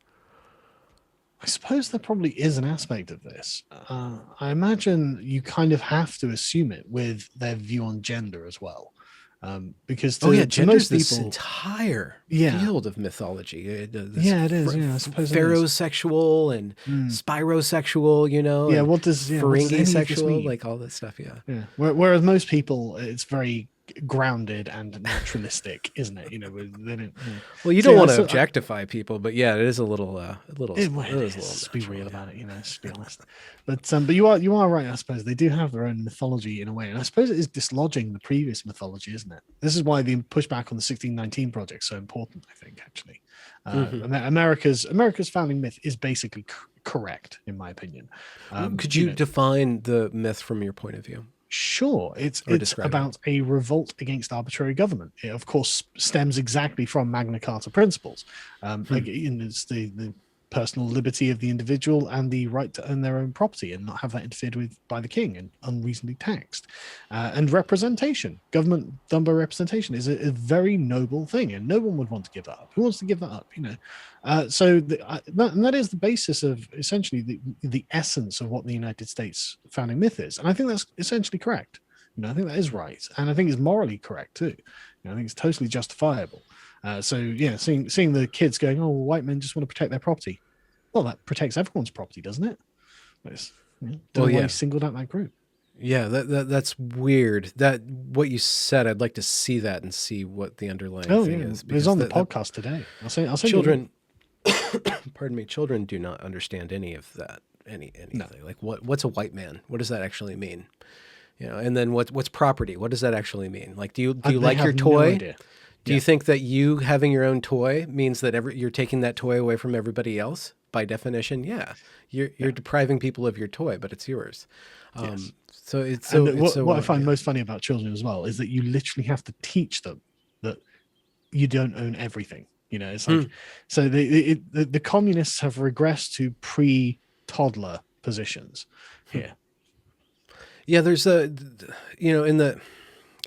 I suppose there probably is an aspect of this. I imagine you kind of have to assume it with their view on gender as well. Because to gender's most this people, entire field of mythology. It is. I suppose pharaohsexual and spirosexual, and what does Ferengi-sexual, like all that stuff. Yeah. Whereas most people, it's very grounded and naturalistic, isn't it? They don't. Well, you don't want to objectify people, but it is a little. Let's be real about it. Let's be honest. But you are right. I suppose they do have their own mythology in a way, and I suppose it is dislodging the previous mythology, isn't it? This is why the pushback on the 1619 project is so important. I think actually, America's founding myth is basically correct in my opinion. Could you define the myth from your point of view? Sure, it's about a revolt against arbitrary government. It, of course, stems exactly from Magna Carta principles. It's the personal liberty of the individual and the right to own their own property and not have that interfered with by the king and unreasonably taxed. And representation, government done by representation, is a very noble thing, and no one would want to give that up. Who wants to give that up? And that is the basis of essentially the essence of what the United States founding myth is, and I think that's essentially correct. I think that is right, and I think it's morally correct too. I think it's totally justifiable. Seeing the kids going, oh, white men just want to protect their property. Well, that protects everyone's property, doesn't it? Why singled out that group. Yeah, that's weird. That what you said, I'd like to see that and see what the underlying thing is. It was on the podcast today. I'll say children. Pardon me. Children do not understand any of that. Anything. No. Like what's a white man? What does that actually mean? And then what's property? What does that actually mean? Like, do you like your toy? No idea. Do you think that you having your own toy means that you're taking that toy away from everybody else? By definition, you're depriving people of your toy, but it's yours. Yes. What I find most funny about children as well is that you literally have to teach them that you don't own everything. It's like so the communists have regressed to pre-toddler positions here. Yeah, there's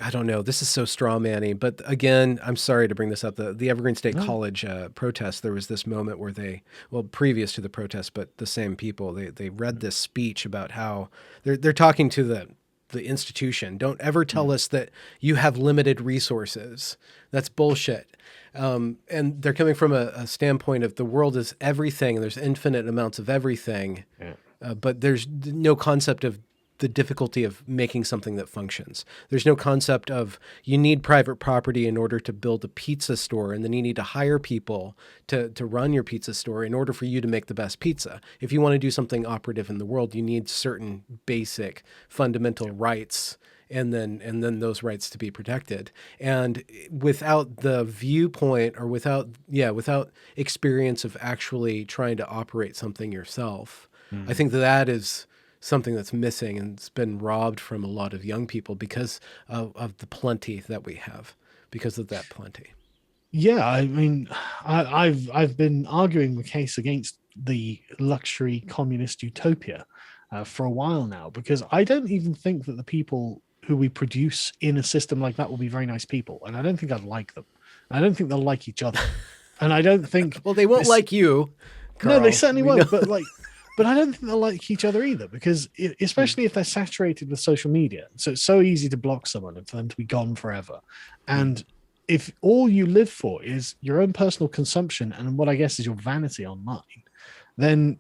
I don't know. This is so straw manny, but again, I'm sorry to bring this up. The Evergreen State College protest, there was this moment where previous to the protest, but the same people, they read this speech about how they're talking to the institution. Don't ever tell us that you have limited resources. That's bullshit. And they're coming from a standpoint of the world is everything. There's infinite amounts of everything, but there's no concept of the difficulty of making something that functions. There's no concept of you need private property in order to build a pizza store, and then you need to hire people to run your pizza store in order for you to make the best pizza. If you want to do something operative in the world, you need certain basic fundamental rights, and then those rights to be protected. And without the viewpoint or without experience of actually trying to operate something yourself, I think that is something that's missing and it's been robbed from a lot of young people because of the plenty that we have, because of that plenty. Yeah, I mean, I've been arguing the case against the luxury communist utopia for a while now, because I don't even think that the people who we produce in a system like that will be very nice people, and I don't think I'd like them. I don't think they'll like each other, and I don't think well, they won't like you, Carl. No, they certainly won't. But I don't think they'll like each other either, because especially if they're saturated with social media. So it's so easy to block someone and for them to be gone forever. And if all you live for is your own personal consumption and what I guess is your vanity online, then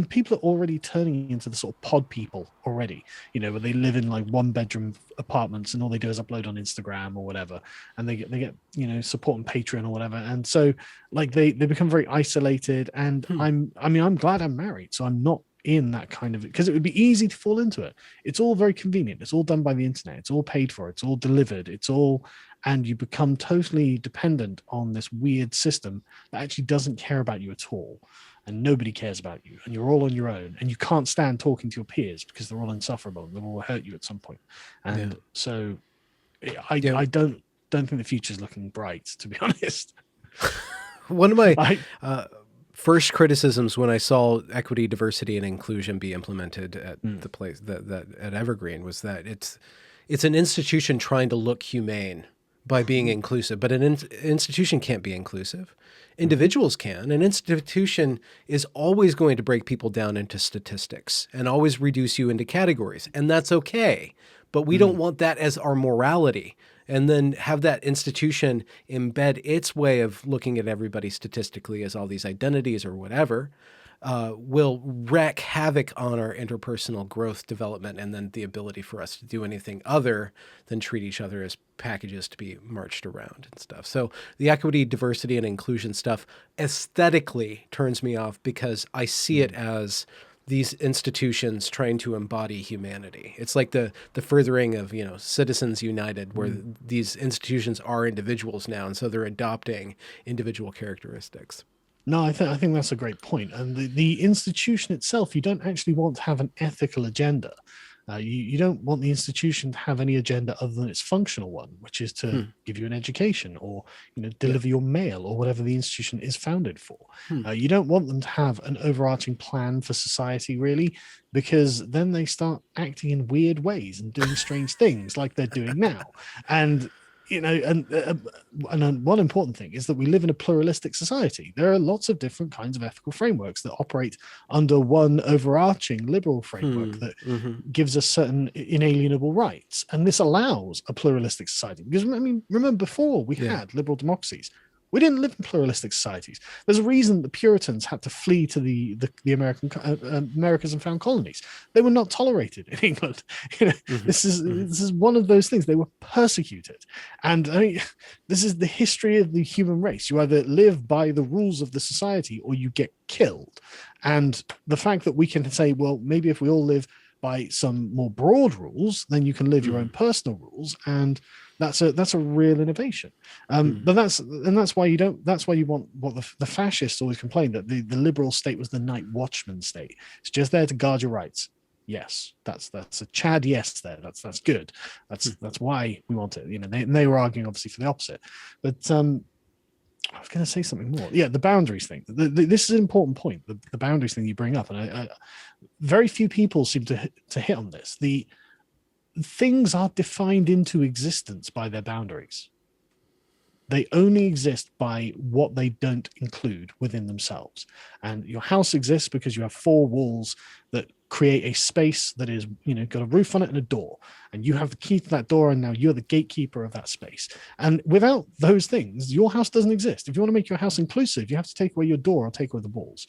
people are already turning into the sort of pod people already, where they live in like 1-bedroom apartments and all they do is upload on Instagram or whatever. And they get support on Patreon or whatever. And so like they become very isolated, and I'm glad I'm married. So I'm not in that kind of, because it would be easy to fall into it. It's all very convenient. It's all done by the internet. It's all paid for. It's all delivered. And you become totally dependent on this weird system that actually doesn't care about you at all. And nobody cares about you, and you're all on your own, and you can't stand talking to your peers because they're all insufferable and they'll all hurt you at some point. And so I don't think the future's looking bright, to be honest. One of my first criticisms when I saw equity, diversity, and inclusion be implemented at the place that at Evergreen was that it's an institution trying to look humane by being inclusive, but an institution can't be inclusive. Individuals can. An institution is always going to break people down into statistics and always reduce you into categories, and that's okay. But we don't want that as our morality, and then have that institution embed its way of looking at everybody statistically as all these identities or whatever. Will wreak havoc on our interpersonal growth, development, and then the ability for us to do anything other than treat each other as packages to be marched around and stuff. So the equity, diversity, and inclusion stuff aesthetically turns me off because I see it as these institutions trying to embody humanity. It's like the furthering of, Citizens United, where these institutions are individuals now, and so they're adopting individual characteristics. No, I think that's a great point. And the institution itself, you don't actually want to have an ethical agenda. You don't want the institution to have any agenda other than its functional one, which is to give you an education or deliver your mail or whatever the institution is founded for. You don't want them to have an overarching plan for society, really, because then they start acting in weird ways and doing strange things like they're doing now. And and one important thing is that we live in a pluralistic society. There are lots of different kinds of ethical frameworks that operate under one overarching liberal framework that gives us certain inalienable rights. And this allows a pluralistic society. Because, remember before we had liberal democracies, we didn't live in pluralistic societies. There's a reason the Puritans had to flee to the Americas and found colonies. They were not tolerated in England. This is one of those things. They were persecuted, and this is the history of the human race. You either live by the rules of the society or you get killed. And the fact that we can say, well, maybe if we all live by some more broad rules, then you can live your own personal rules, and that's a real innovation. But that's why you want what the fascists always complained, that the liberal state was the night watchman state. It's just there to guard your rights. Yes, that's a Chad yes there. That's good. That's why we want it. They were arguing obviously for the opposite. But I was going to say something more. Yeah, the boundaries thing. This is an important point. The boundaries thing you bring up, and I very few people seem to hit on this. The things are defined into existence by their boundaries. They only exist by what they don't include within themselves. And your house exists because you have four walls that create a space that is, got a roof on it and a door. And you have the key to that door, and now you're the gatekeeper of that space. And without those things, your house doesn't exist. If you want to make your house inclusive, you have to take away your door or take away the walls.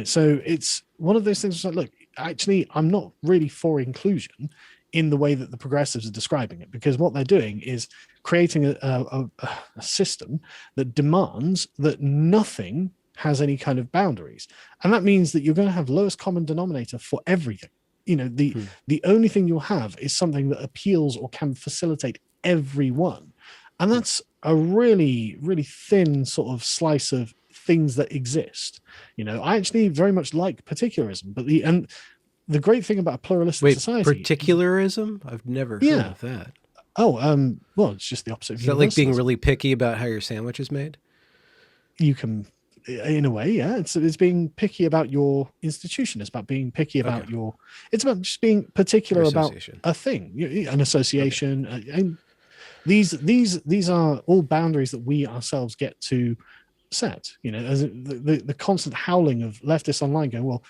So it's one of those things like, look, actually, I'm not really for inclusion in the way that the progressives are describing it, because what they're doing is creating a system that demands that nothing has any kind of boundaries. And that means that you're going to have lowest common denominator for everything. The only thing you'll have is something that appeals or can facilitate everyone. And that's a really, really thin sort of slice of things that exist. I actually very much like particularism, but the great thing about a pluralistic society... Particularism? I've never heard of that. Oh, well, it's just the opposite. Is that like being really picky about how your sandwich is made? You can, in a way, yeah. It's being picky about your institution. It's about being picky about it's about just being particular about a thing, an association. Okay. And these are all boundaries that we ourselves get to set. As the constant howling of leftists online going, well,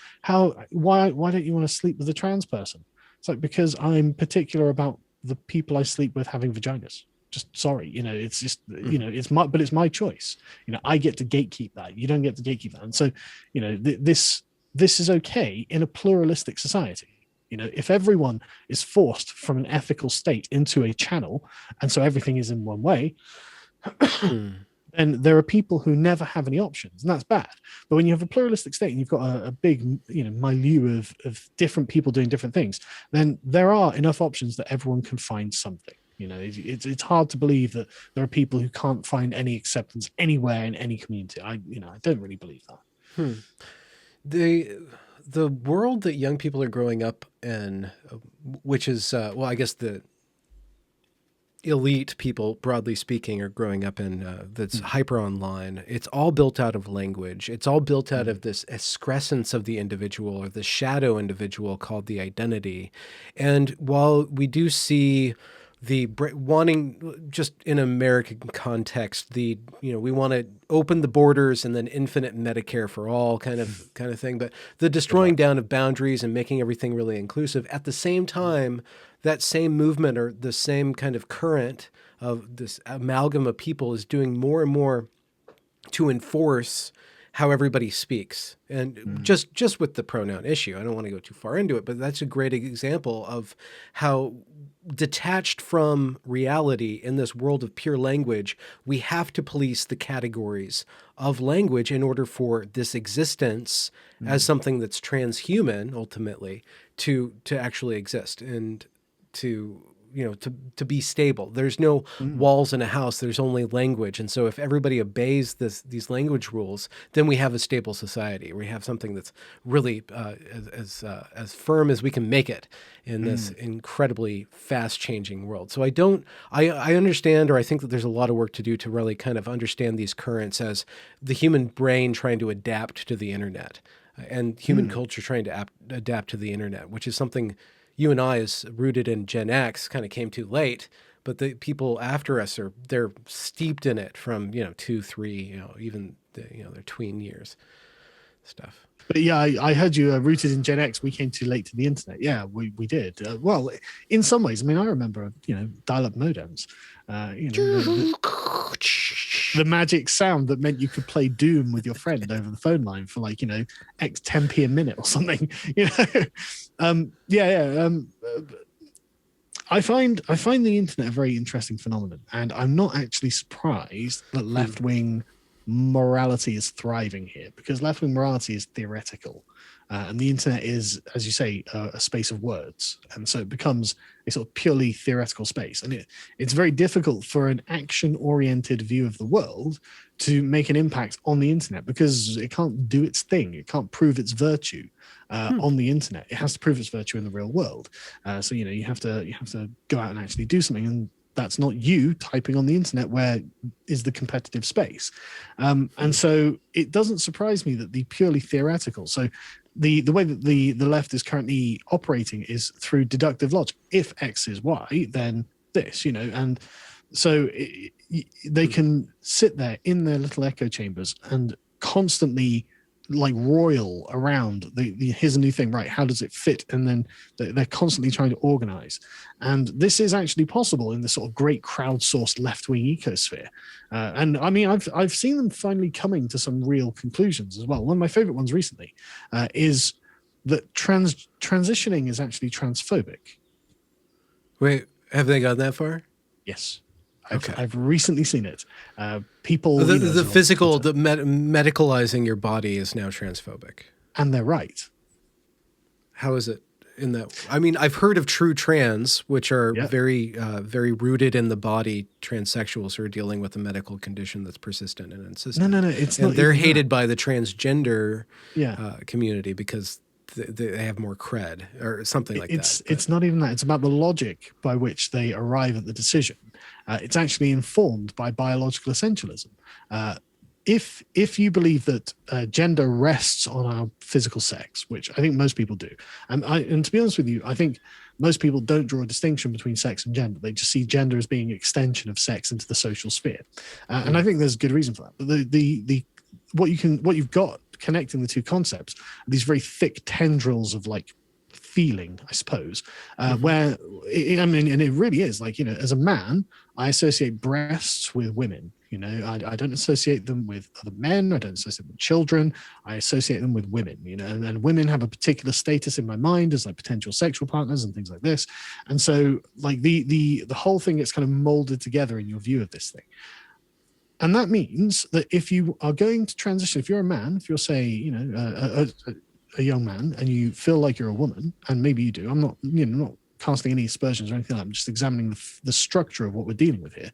why don't you want to sleep with a trans person? It's like, because I'm particular about the people I sleep with having vaginas. Just sorry, it's just it's my choice. I get to gatekeep that. You don't get to gatekeep that. And so this is okay in a pluralistic society. If everyone is forced from an ethical state into a channel, and so everything is in one way, and there are people who never have any options, and that's bad. But when you have a pluralistic state and you've got a big, milieu of different people doing different things, then there are enough options that everyone can find something. It's hard to believe that there are people who can't find any acceptance anywhere in any community. I don't really believe that. The world that young people are growing up in, which is, I guess elite people, broadly speaking, are growing up in that's hyper online. It's all built out of language. It's all built out of this excrescence of the individual, or the shadow individual called the identity. And while we do see the wanting, just in American context, we want to open the borders and then infinite Medicare for all kind of thing, but the destroying down of boundaries and making everything really inclusive. At the same time, that same movement, or the same kind of current of this amalgam of people, is doing more and more to enforce how everybody speaks. And just with the pronoun issue, I don't want to go too far into it, but that's a great example of how detached from reality in this world of pure language, we have to police the categories of language in order for this existence as something that's transhuman, ultimately, to actually exist and to be stable. There's no walls in a house. There's only language. And so if everybody obeys these language rules, then we have a stable society. We have something that's really as firm as we can make it in this incredibly fast changing world. So I understand, or I think that there's a lot of work to do to really kind of understand these currents as the human brain trying to adapt to the internet and human culture trying to adapt to the internet, which is something you and I, as rooted in Gen X, kind of came too late, but the people after us they're steeped in it from 2, 3, even their tween years stuff. But yeah, I heard you rooted in Gen X. We came too late to the internet. Yeah, we did. Well, in some ways, I mean, I remember dial-up modems. The magic sound that meant you could play Doom with your friend over the phone line for like X 10p a minute or something. I find the internet a very interesting phenomenon, and I'm not actually surprised that left-wing morality is thriving here, because left-wing morality is theoretical, and the internet is, as you say, a space of words, and so it becomes a sort of purely theoretical space, and it's very difficult for an action-oriented view of the world to make an impact on the internet, because it can't do its thing. It can't prove its virtue on the internet. It has to prove its virtue in the real world. So you have to go out and actually do something, and that's not you typing on the internet, where is the competitive space. And so it doesn't surprise me that the purely theoretical, so the way that the left is currently operating is through deductive logic. If X is Y, then this, and so they can sit there in their little echo chambers and constantly like roil around here's a new thing, right? How does it fit? And then they're constantly trying to organize. And this is actually possible in the sort of great crowdsourced left-wing ecosphere. And I mean, I've seen them finally coming to some real conclusions as well. One of my favorite ones recently is that transitioning is actually transphobic. Wait, have they gone that far? Yes. I've recently seen it. People, the physical, the medicalizing your body is now transphobic, and they're right. How is it in that? I mean, I've heard of true trans, which are very, very rooted in the body, transsexuals who are dealing with a medical condition that's persistent and insistent. No, it's not. They're hated by the transgender community because they have more cred or something like that. It's not even that. It's about the logic by which they arrive at the decision. It's actually informed by biological essentialism. If you believe that gender rests on our physical sex, which I think most people do, and to be honest with you, I think most people don't draw a distinction between sex and gender. They just see gender as being an extension of sex into the social sphere, and I think there's good reason for that. But what you've got connecting the two concepts are these very thick tendrils of like feeling, I suppose, where it really is like, as a man, I associate breasts with women. I don't associate them with other men. I don't associate them with children. I associate them with women, and women have a particular status in my mind as like potential sexual partners and things like this. And so like the whole thing gets kind of molded together in your view of this thing. And that means that if you are going to transition, if you're a man, if you're, say, a young man, and you feel like you're a woman, and maybe you do, I'm not, not casting any aspersions or anything like that. I'm just examining the structure of what we're dealing with here.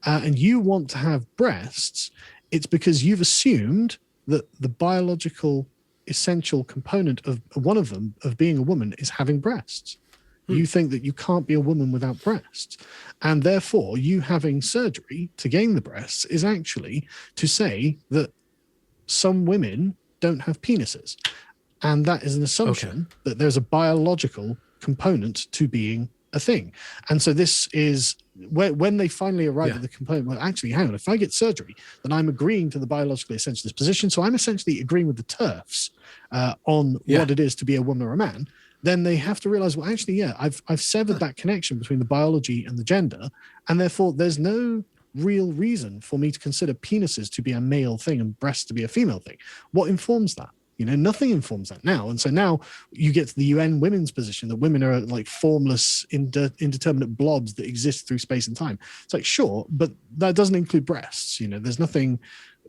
And you want to have breasts, it's because you've assumed that the biological essential component of one of them, of being a woman, is having breasts. You think that you can't be a woman without breasts. And therefore, you having surgery to gain the breasts is actually to say that some women don't have penises. And that is an assumption that there's a biological component to being a thing. And so this is when they finally arrive at the component, well, actually, hang on, if I get surgery, then I'm agreeing to the biologically essentialist position. So I'm essentially agreeing with the TERFs on what it is to be a woman or a man. Then they have to realize, well, actually, I've severed that connection between the biology and the gender. And therefore, there's no real reason for me to consider penises to be a male thing and breasts to be a female thing. What informs that? Nothing informs that now. And so now you get to the UN women's position that women are like formless, indeterminate blobs that exist through space and time. It's like, sure, but that doesn't include breasts. There's nothing,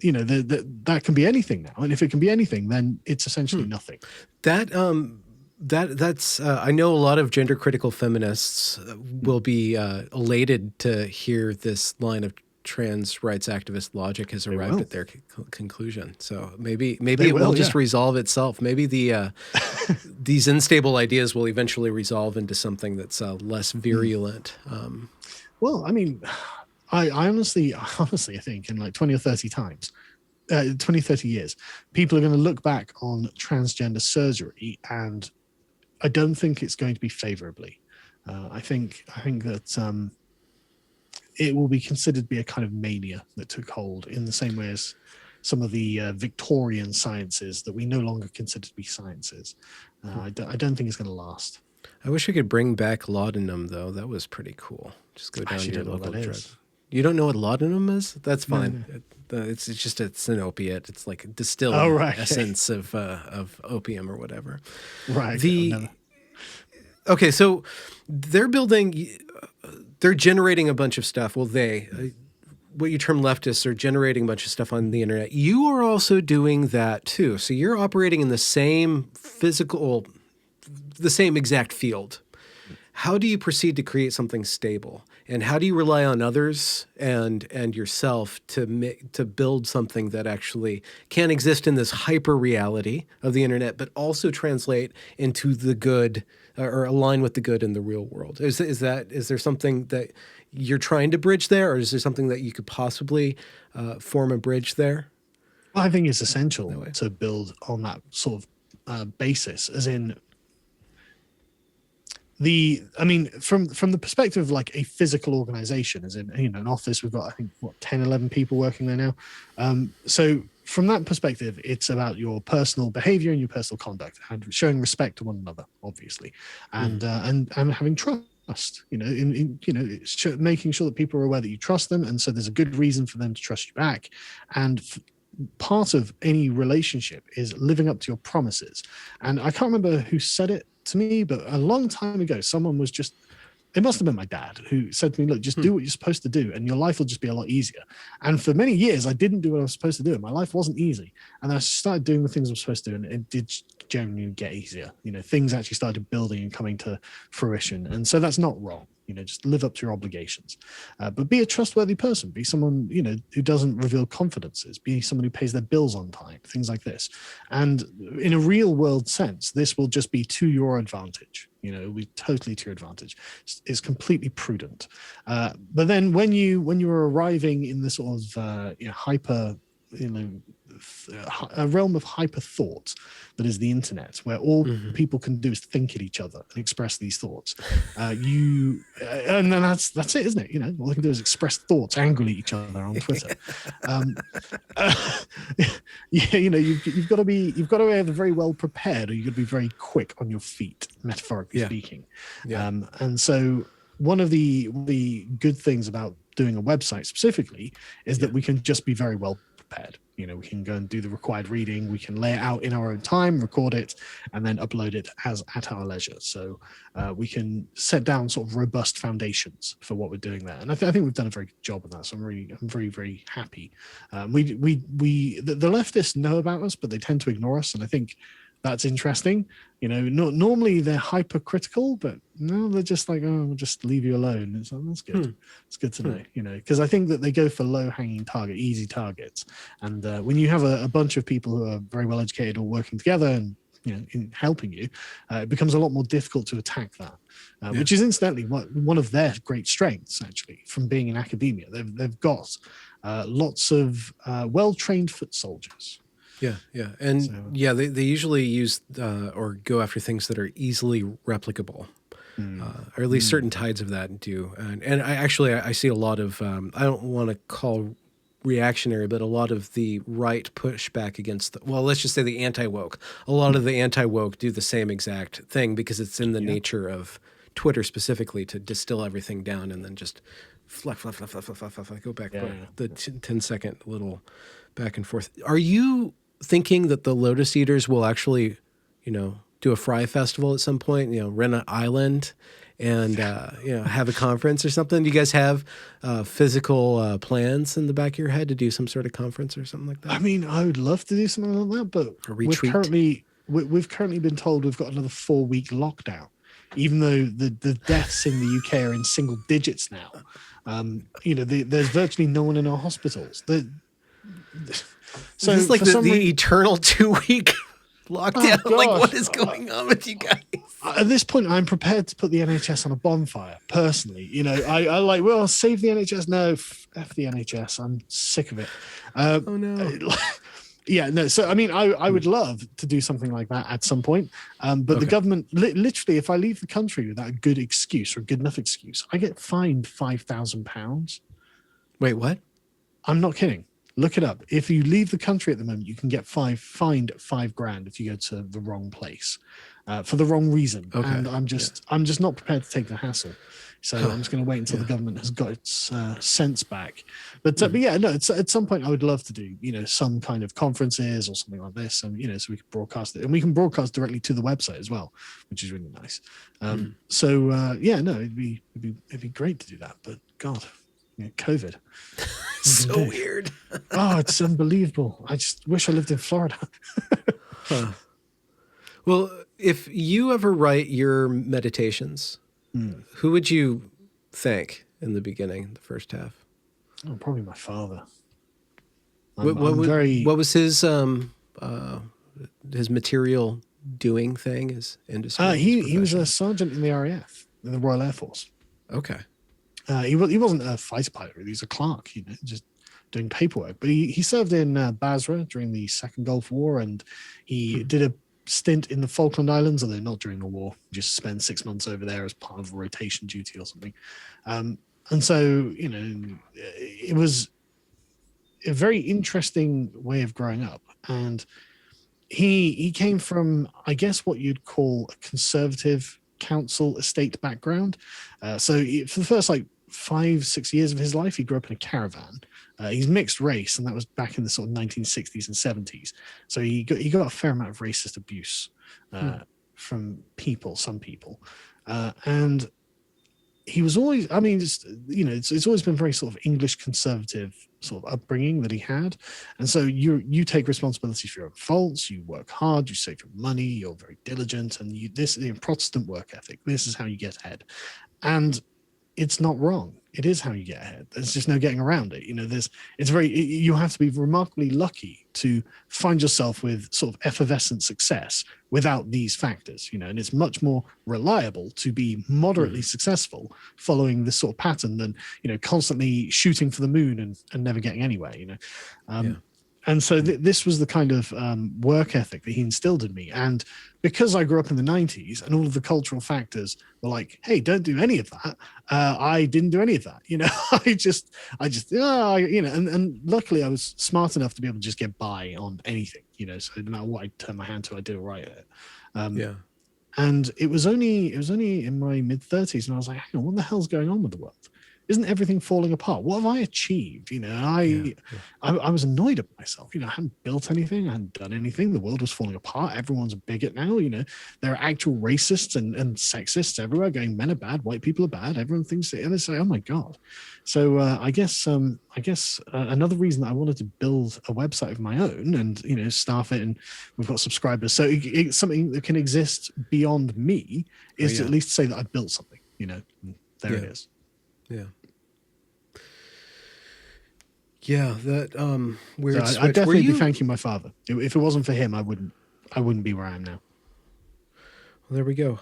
that can be anything now. And if it can be anything, then it's essentially nothing. That's I know a lot of gender critical feminists will be elated to hear this line of trans rights activist logic has arrived at their conclusion. So maybe it will just resolve itself. Maybe the these unstable ideas will eventually resolve into something that's less virulent. Well, I mean, I honestly think in like 20 or 30 times, 20, 30 years, people are going to look back on transgender surgery, and I don't think it's going to be favorably. I think that it will be considered to be a kind of mania that took hold in the same way as some of the Victorian sciences that we no longer consider to be sciences. I don't think it's going to last. I wish we could bring back laudanum, though. That was pretty cool. Just go down to your local drug. You don't know what laudanum is? That's fine. No. It's an opiate. It's like a distilled essence of opium or whatever. Right. Okay, so they're generating a bunch of stuff. Well, what you term leftists are generating a bunch of stuff on the internet. You are also doing that too. So you're operating in the same the same exact field. How do you proceed to create something stable? And how do you rely on others and yourself to build something that actually can exist in this hyper reality of the internet, but also translate into the good or align with the good in the real world? Is there something that you're trying to bridge there, or is there something that you could possibly form a bridge there? Well, I think it's essential to build on that sort of basis, as in from the perspective of like a physical organization, as in, an office, we've got, I think, 10, 11 people working there now. So from that perspective, it's about your personal behavior and your personal conduct and showing respect to one another, obviously, and having trust, making sure that people are aware that you trust them. And so there's a good reason for them to trust you back. And part of any relationship is living up to your promises. And I can't remember who said it to me, but a long time ago, someone was just, it must have been my dad, who said to me, look, just do what you're supposed to do and your life will just be a lot easier. And for many years, I didn't do what I was supposed to do. And my life wasn't easy. And I started doing the things I was supposed to do, and it did genuinely get easier. Things actually started building and coming to fruition. And so that's not wrong. Just live up to your obligations, but be a trustworthy person. Be someone, who doesn't reveal confidences. Be someone who pays their bills on time, things like this. And in a real world sense, this will just be to your advantage. It'll be totally to your advantage. It's completely prudent. But then when you're arriving in this sort of hyper, a realm of hyper thought that is the internet, where all people can do is think at each other and express these thoughts. And then that's it, isn't it? All they can do is express thoughts angrily at each other on Twitter. You've got to be either very well prepared, or you've got to be very quick on your feet, metaphorically speaking. And so one of the good things about doing a website specifically is that we can just be very well prepared. We can go and do the required reading. We can lay it out in our own time, record it, and then upload it at our leisure. So we can set down sort of robust foundations for what we're doing there. And I think we've done a very good job of that. So I'm very, very happy. The leftists know about us, but they tend to ignore us. And I think that's interesting. Normally they're hypercritical, but no, they're just like, oh, we'll just leave you alone. It's like, that's good. It's good to know, because I think that they go for low-hanging easy targets. And when you have a bunch of people who are very well educated all working together and in helping you, it becomes a lot more difficult to attack that, which is incidentally one of their great strengths, actually, from being in academia. They've got lots of well-trained foot soldiers. And they usually use or go after things that are easily replicable. Or at least certain tides of that do. And I see a lot of, I don't want to call reactionary, but a lot of the right pushback against, let's just say the anti-woke. A lot of the anti-woke do the same exact thing because it's in the nature of Twitter specifically to distill everything down and then just fluff, go back, the 10-second little back and forth. Are you thinking that the Lotus Eaters will actually, do a Fry Festival at some point, rent an island and, have a conference or something? Do you guys have physical plans in the back of your head to do some sort of conference or something like that? I mean, I would love to do something like that, but we've currently been told we've got another 4-week lockdown, even though the deaths in the UK are in single digits now. There's virtually no one in our hospitals. So it's like the eternal 2-week lockdown. Oh, like, what is going on with you guys? At this point, I'm prepared to put the NHS on a bonfire. Personally, I'll save the NHS. No, F the NHS. I'm sick of it. Oh no. So I mean, I would love to do something like that at some point. But the government, literally, if I leave the country without a good excuse or a good enough excuse, I get fined £5,000. Wait, what? I'm not kidding. Look it up. If you leave the country at the moment, you can get fined $5,000 if you go to the wrong place for the wrong reason. Okay. And I'm just not prepared to take the hassle. So I'm just going to wait until the government has got its sense back. But at some point I would love to do, some kind of conferences or something like this, and so we can broadcast it, and we can broadcast directly to the website as well, which is really nice. It'd be great to do that. But God, COVID. So weird. Oh, it's unbelievable. I just wish I lived in Florida. Well, if you ever write your meditations, who would you thank in the beginning, the first half? Oh, probably my father. What was his material doing thing, his industry? He was a sergeant in the RAF, in the Royal Air Force. Okay. He wasn't a fighter pilot, really. He was a clerk, just doing paperwork. But he served in Basra during the Second Gulf War, and he did a stint in the Falkland Islands, although not during the war. Just spent 6 months over there as part of a rotation duty or something. And so, it was a very interesting way of growing up. And he came from, I guess, what you'd call a conservative council estate background. So for the first 5-6 years of his life, he grew up in a caravan. He's mixed race, and that was back in the sort of 1960s and 70s. So he got a fair amount of racist abuse from some people, and he was always, it's always been very sort of English conservative sort of upbringing that he had. And so you take responsibility for your own faults, you work hard, you save your money, you're very diligent, and the Protestant work ethic, this is how you get ahead. And it's not wrong. It is how you get ahead. There's just no getting around it. You have to be remarkably lucky to find yourself with sort of effervescent success without these factors, and it's much more reliable to be moderately successful following this sort of pattern than, constantly shooting for the moon and never getting anywhere, And so this was the kind of work ethic that he instilled in me. And because I grew up in the 90s and all of the cultural factors were like, hey, don't do any of that. I didn't do any of that. And luckily I was smart enough to be able to just get by on anything, so no matter what I turned my hand to, I did all right at it. And it was only in my mid-30s, and I was like, hang on, what the hell's going on with the world? Isn't everything falling apart? What have I achieved? I was annoyed at myself. I hadn't built anything. I hadn't done anything. The world was falling apart. Everyone's a bigot now. There are actual racists and sexists everywhere going, men are bad, white people are bad. Everyone thinks it. And they say, oh my God. So I guess another reason that I wanted to build a website of my own and, staff it, and we've got subscribers. So it's something that can exist beyond me is to at least say that I built something, there it is. Yeah. Yeah, that weird. So I'd definitely be thanking my father. If it wasn't for him, I wouldn't be where I am now. there we go.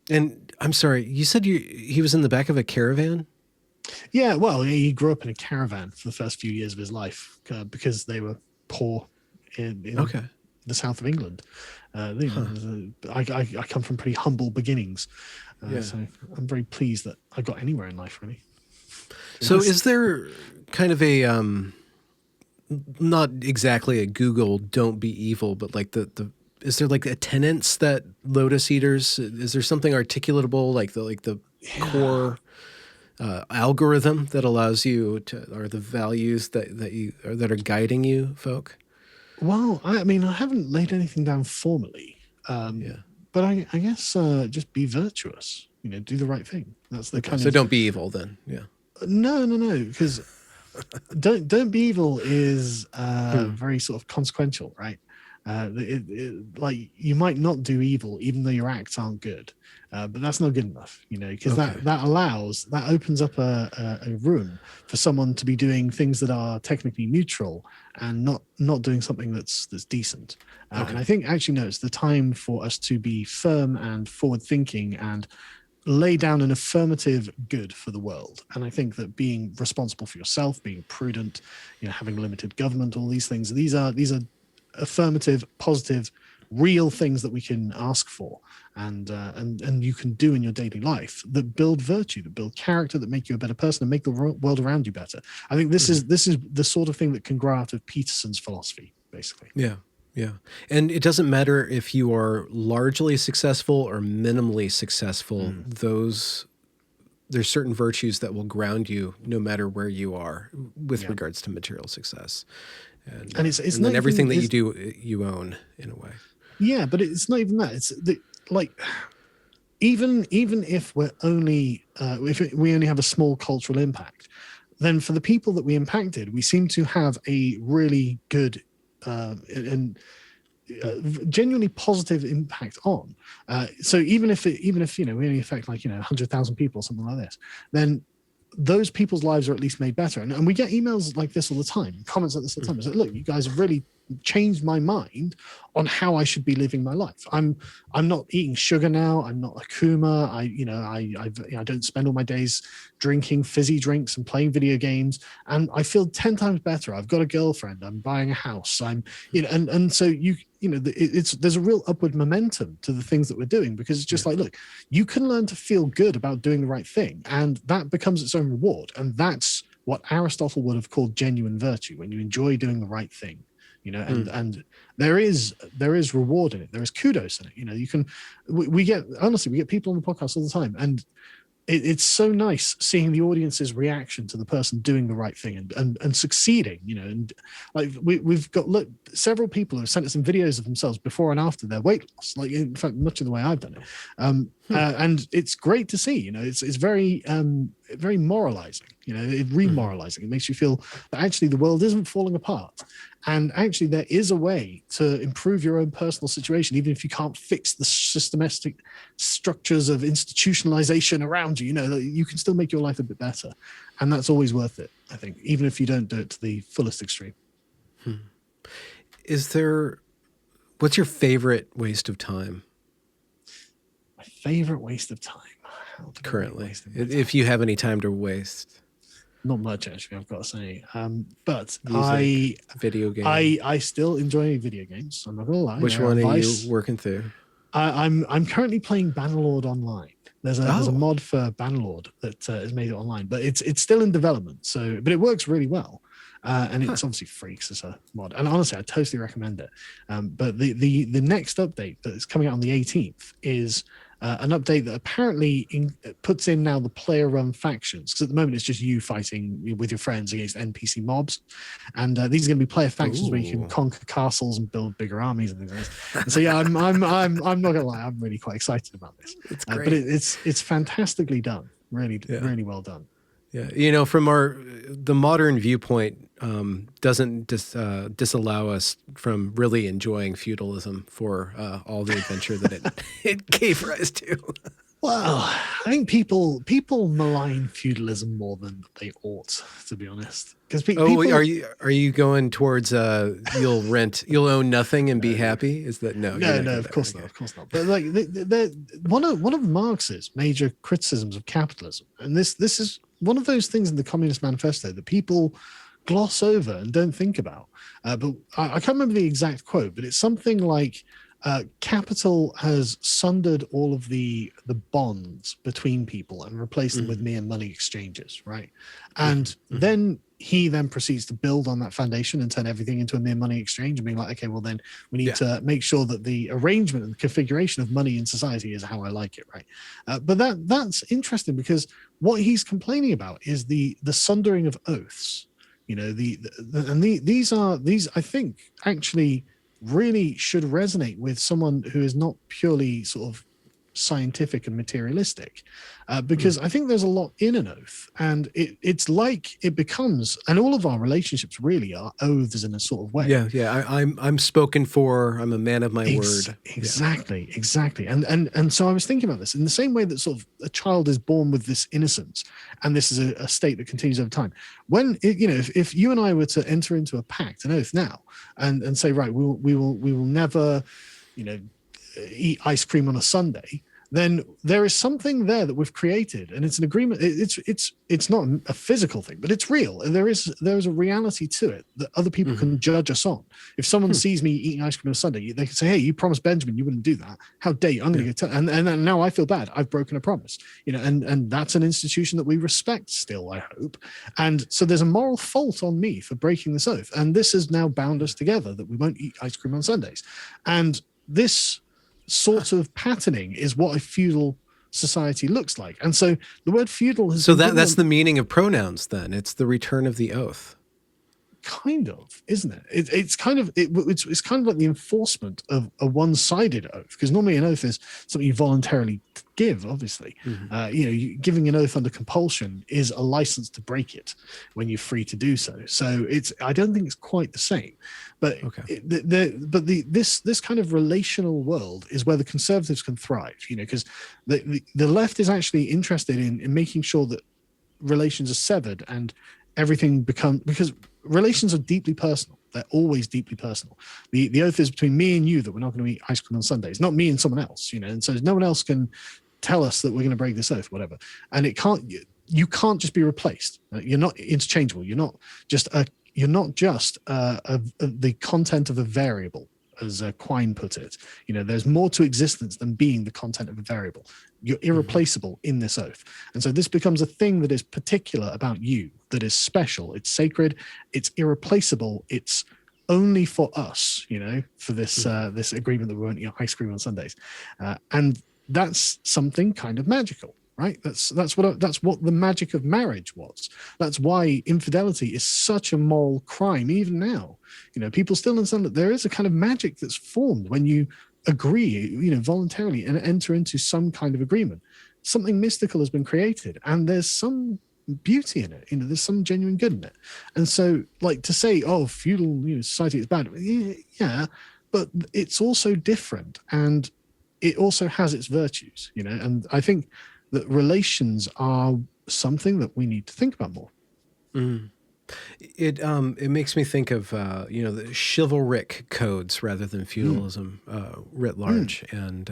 And I'm sorry, you said he was in the back of a caravan? Yeah, well, he grew up in a caravan for the first few years of his life because they were poor in the south of England. I come from pretty humble beginnings, so I'm very pleased that I got anywhere in life, really. So is there kind of a, not exactly a Google don't be evil, but like is there like a tenets that Lotus Eaters, is there something articulatable, like the core algorithm that allows you to, or the values that are guiding you folk? Well, I mean, I haven't laid anything down formally, but I guess just be virtuous. Do the right thing. That's the kind of. So don't be evil then. Yeah. No, because don't be evil is very sort of consequential, right? Like you might not do evil even though your acts aren't good, but that's not good enough, because that opens up a room for someone to be doing things that are technically neutral and not doing something that's decent. And I think actually it's the time for us to be firm and forward thinking and lay down an affirmative good for the world. And I think that being responsible for yourself, being prudent, having limited government, all these things, these are affirmative, positive, real things that we can ask for and you can do in your daily life that build virtue, that build character, that make you a better person and make the world around you better. I think this is the sort of thing that can grow out of Peterson's philosophy, basically. Yeah. And it doesn't matter if you are largely successful or minimally successful, there's certain virtues that will ground you no matter where you are with regards to material success. And it's and then everything that you do, you own in a way. Yeah, but it's not even that. It's even if we're only we only have a small cultural impact, then for the people that we impacted, we seem to have a really good and genuinely positive impact on. So even if we only affect 100,000 people, something like this, then those people's lives are at least made better. And we get emails like this all the time, comments like this all the time. It's like, look, you guys have really changed my mind on how I should be living my life. I'm not eating sugar now. I'm not a Kuma. I don't spend all my days drinking fizzy drinks and playing video games. And I feel 10 times better. I've got a girlfriend. I'm buying a house. And so there's a real upward momentum to the things that we're doing, because it's just like, look, you can learn to feel good about doing the right thing, and that becomes its own reward. And that's what Aristotle would have called genuine virtue, when you enjoy doing the right thing. And there is reward in it. There is kudos in it. We get people on the podcast all the time, and it's so nice seeing the audience's reaction to the person doing the right thing and succeeding, and like we've got several people who have sent us some videos of themselves before and after their weight loss, like in fact much of the way I've done it, and it's great to see. It's very very moralizing, it remoralizing. It makes you feel that actually the world isn't falling apart, and actually there is a way to improve your own personal situation, even if you can't fix the systematic structures of institutionalization around you. You can still make your life a bit better, and that's always worth it, I think, even if you don't do it to the fullest extreme. What's your favorite waste of time? My favorite waste of time currently, if you have any time to waste? Not much, actually, I've got to say. But music, video games. I still enjoy video games. I'm not gonna lie. Which one are you working through? I'm currently playing Bannerlord Online. There's a mod for Bannerlord that has made it online, but it's still in development. But it works really well. And it's obviously free because it's a mod. And honestly, I totally recommend it. But the next update that is coming out on the 18th is an update that apparently puts in now the player-run factions, because at the moment it's just you fighting with your friends against NPC mobs, and these are going to be player factions where you can conquer castles and build bigger armies and things like this. And so yeah, I'm not gonna lie, I'm really quite excited about this. It's great. But it's fantastically done, really well done. Yeah, from the modern viewpoint doesn't disallow us from really enjoying feudalism for all the adventure that it gave rise to. Well, I think people malign feudalism more than they ought, to be honest. Because people are you going towards you'll own nothing and be happy? Is that no? No, of course not, of course not. But like, one of Marx's major criticisms of capitalism, and this is one of those things in the Communist Manifesto that people gloss over and don't think about. But I can't remember the exact quote, but it's something like, capital has sundered all of the bonds between people and replaced them with mere money exchanges, right? And then he proceeds to build on that foundation and turn everything into a mere money exchange and being like, okay, well then we need to make sure that the arrangement and the configuration of money in society is how I like it, right? But that's interesting, because what he's complaining about is the sundering of oaths. You know, these I think actually really should resonate with someone who is not purely sort of scientific and materialistic, because I think there's a lot in an oath, and it's like it becomes, and all of our relationships really are oaths in a sort of way. I'm spoken for. I'm a man of my word. Exactly. And so I was thinking about this in the same way that sort of a child is born with this innocence, and this is a state that continues over time. When if you and I were to enter into a pact, an oath now, and say, right, we will never, eat ice cream on a Sunday, then there is something there that we've created, and it's an agreement. It's not a physical thing, but it's real. And there is a reality to it that other people can judge us on. If someone sees me eating ice cream on a Sunday, they can say, "Hey, you promised Benjamin you wouldn't do that. How dare you? I'm going to go tell." And now I feel bad. I've broken a promise. And that's an institution that we respect still, I hope. And so there's a moral fault on me for breaking this oath, and this has now bound us together that we won't eat ice cream on Sundays. And this sort of patterning is what a feudal society looks like. And so the word feudal has that's the meaning of pronouns then. It's the return of the oath. Kind of, isn't it? It's kind of like the enforcement of a one-sided oath, because normally an oath is something you voluntarily give, obviously. Giving an oath under compulsion is a license to break it when you're free to do so. So I don't think it's quite the same. But this kind of relational world is where the conservatives can thrive, because the left is actually interested in making sure that relations are severed and everything becomes, because relations are deeply personal. They're always deeply personal. The oath is between me and you that we're not going to eat ice cream on Sundays, not me and someone else, and so no one else can tell us that we're going to break this oath, whatever. And you can't just be replaced. You're not interchangeable. You're not just the content of a variable, as Quine put it. There's more to existence than being the content of a variable. You're irreplaceable in this oath. And so this becomes a thing that is particular about you, that is special. It's sacred. It's irreplaceable. It's only for us, for this this agreement that we won't eat ice cream on Sundays. And that's something kind of magical. Right, that's what the magic of marriage was. That's why infidelity is such a moral crime even now. People still understand that there is a kind of magic that's formed when you agree, voluntarily, and enter into some kind of agreement. Something mystical has been created, and there's some beauty in it. There's some genuine good in it. And so, like, to say, "Oh, feudal society is bad," yeah, but it's also different, and it also has its virtues. And I think that relations are something that we need to think about more. It makes me think of the chivalric codes rather than feudalism writ large, and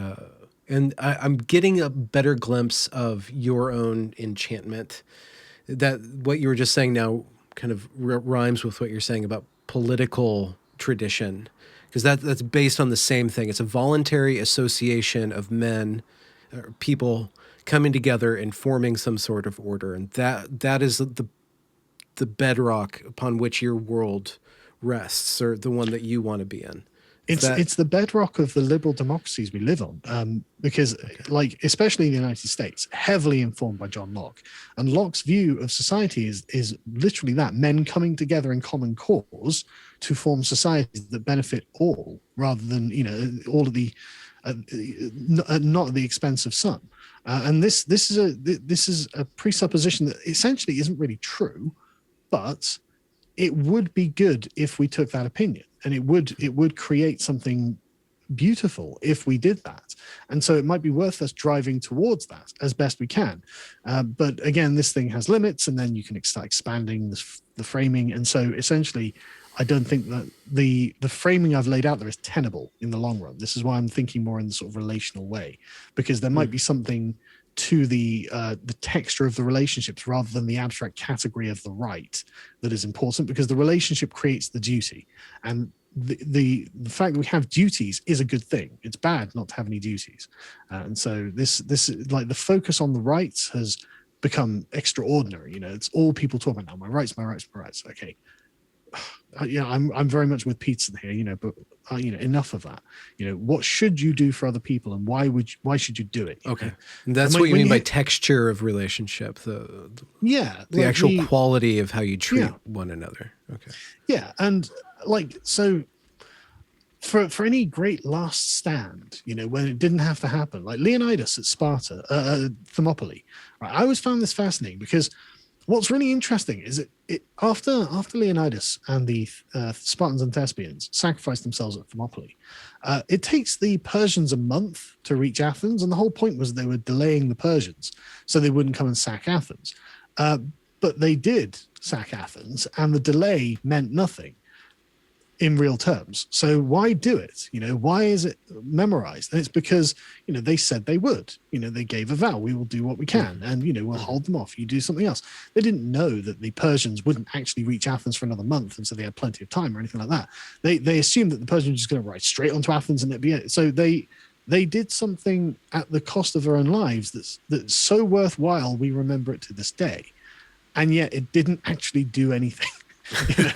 I'm getting a better glimpse of your own enchantment. That what you were just saying now kind of rhymes with what you're saying about political tradition, because that's based on the same thing. It's a voluntary association of men, people coming together and forming some sort of order, and that is the bedrock upon which your world rests, or the one that you want to be in. It's the bedrock of the liberal democracies we live on, because, like, especially in the United States, heavily informed by John Locke. And Locke's view of society is literally that: men coming together in common cause to form societies that benefit all, rather than all of the not at the expense of some. And this is a presupposition that essentially isn't really true, but it would be good if we took that opinion, and it would create something beautiful if we did that. And so it might be worth us driving towards that as best we can. But again, this thing has limits, and then you can start expanding the framing. And so essentially, I don't think that the framing I've laid out there is tenable in the long run. This is why I'm thinking more in the sort of relational way, because there might be something to the texture of the relationships rather than the abstract category of the right that is important, because the relationship creates the duty, and the fact that we have duties is a good thing. It's bad not to have any duties, and so this like the focus on the rights has become extraordinary. You know, it's all people talk about now. My rights, my rights, my rights. Okay. Yeah, I'm very much with Peterson here, you know, but enough of that. You know, what should you do for other people, and why should you do it? Okay, and that's what you mean by texture of relationship. The actual quality of how you treat one another. Okay. Yeah, and like so, for any great last stand, you know, when it didn't have to happen, like Leonidas at Sparta, Thermopylae. Right, I always found this fascinating because what's really interesting is it after Leonidas and the Spartans and Thespians sacrificed themselves at Thermopylae, it takes the Persians a month to reach Athens, and the whole point was they were delaying the Persians so they wouldn't come and sack Athens. But they did sack Athens, and the delay meant nothing in real terms. So why do it? You know, why is it memorized? And it's because, you know, they said they would. You know, they gave a vow, we will do what we can, and, you know, we'll hold them off. You do something else. They didn't know that the Persians wouldn't actually reach Athens for another month, and so they had plenty of time or anything like that. They assumed that the Persians were just going to ride straight onto Athens and it'd be it. So they did something at the cost of their own lives that's so worthwhile we remember it to this day, and yet it didn't actually do anything. You know?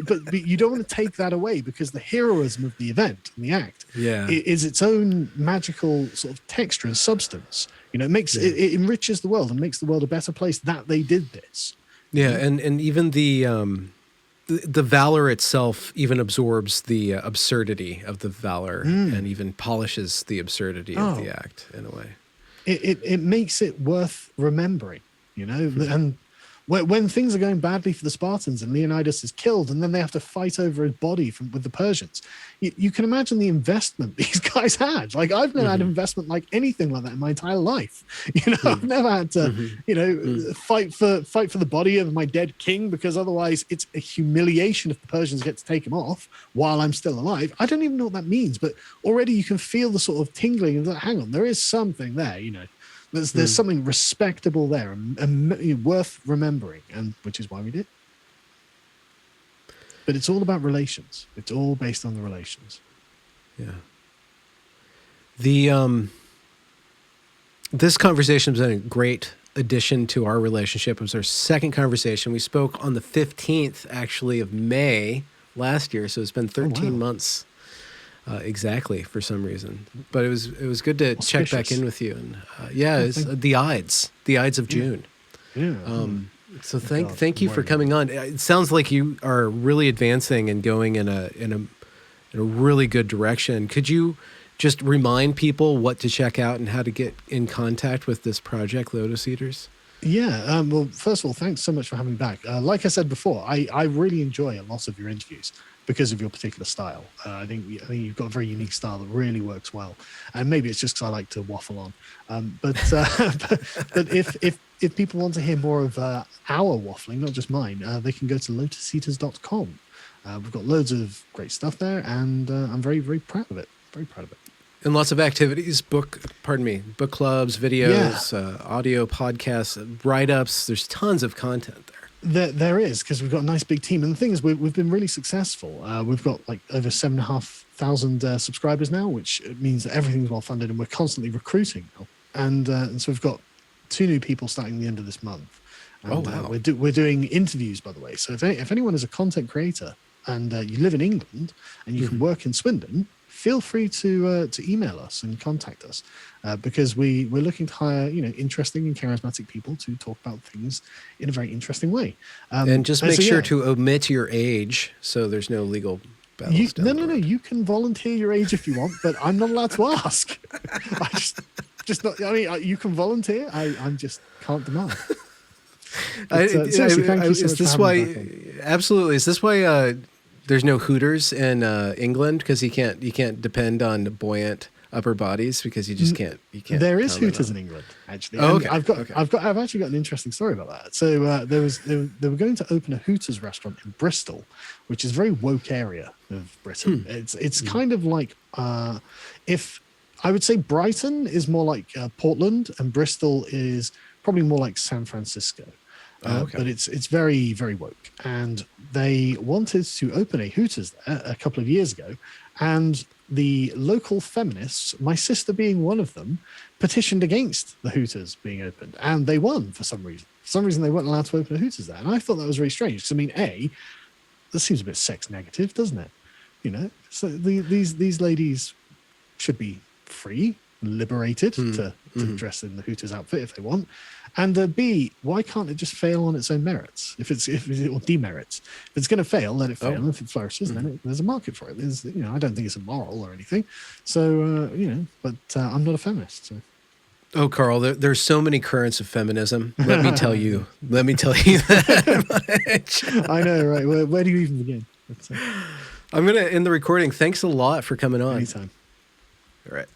but you don't want to take that away, because the heroism of the event and the act is its own magical sort of texture and substance. You know, it enriches the world and makes the world a better place that they did this. Yeah, and even the valor itself even absorbs the absurdity of the valor and even polishes the absurdity of the act in a way. It makes it worth remembering, you know, and when things are going badly for the Spartans and Leonidas is killed and then they have to fight over his body with the Persians, you can imagine the investment these guys had. Like, I've never had investment like anything like that in my entire life. You know, I've never had to, you know, fight for the body of my dead king, because otherwise it's a humiliation if the Persians get to take him off while I'm still alive. I don't even know what that means, but already you can feel the sort of tingling of that. Hang on, there is something there, you know. There's something respectable there and worth remembering, and which is why we did. But it's all about relations. It's all based on the relations. Yeah. This conversation has been a great addition to our relationship. It was our second conversation. We spoke on the 15th, actually, of May last year, so it's been 13 months. Exactly, for some reason, but it was good to check back in with you, and it's the Ides of June. So thank you for coming on. It sounds like you are really advancing and going in a really good direction. Could you just remind people what to check out and how to get in contact with this project, Lotus Eaters? Yeah. Well, first of all, thanks so much for having me back. Like I said before, I really enjoy a lot of your interviews because of your particular style. I think you've got a very unique style that really works well, and maybe it's just because I like to waffle on. But if people want to hear more of our waffling, not just mine, they can go to lotuseaters.com. We've got loads of great stuff there, and I'm very, very proud of it. Very proud of it. And lots of activities, book clubs, videos, audio podcasts, write-ups. There's tons of content there. There is, because we've got a nice big team. And the thing is, we've been really successful. We've got like over 7,500 subscribers now, which means that everything's well funded, and we're constantly recruiting now. And so we've got 2 new people starting the end of this month. And, we're doing interviews, by the way. So if anyone is a content creator and you live in England and you can work in Swindon, feel free to email us and contact us, because we're looking to hire interesting and charismatic people to talk about things in a very interesting way. And just make sure to omit your age, so there's no legal battles. No. You can volunteer your age if you want, but I'm not allowed to ask. just not. I mean, you can volunteer. I just can't demand. But, seriously, thank you so much for having me back on. Absolutely. Is this why There's no Hooters in England because you can't depend on buoyant upper bodies because you just can't. You can't. There is Hooters in England, actually. Oh, okay. I've actually got an interesting story about that. So they were going to open a Hooters restaurant in Bristol, which is a very woke area of Britain. It's kind of like if I would say Brighton is more like Portland, and Bristol is probably more like San Francisco. But it's very, very woke. And they wanted to open a Hooters there a couple of years ago. And the local feminists, my sister being one of them, petitioned against the Hooters being opened. And they won for some reason. For some reason, they weren't allowed to open a Hooters there. And I thought that was really strange. Because, I mean, that seems a bit sex negative, doesn't it? You know, so these ladies should be free, liberated to dress in the Hooters outfit if they want. And B, why can't it just fail on its own merits? Or demerits. If it's going to fail, let it fail. And if it flourishes, then there's a market for it. I don't think it's immoral or anything. So, but I'm not a feminist. So. Oh, Carl, there's so many currents of feminism. Let me tell you that. I know, right? Where do you even begin? I'm going to end the recording. Thanks a lot for coming on. Anytime. All right.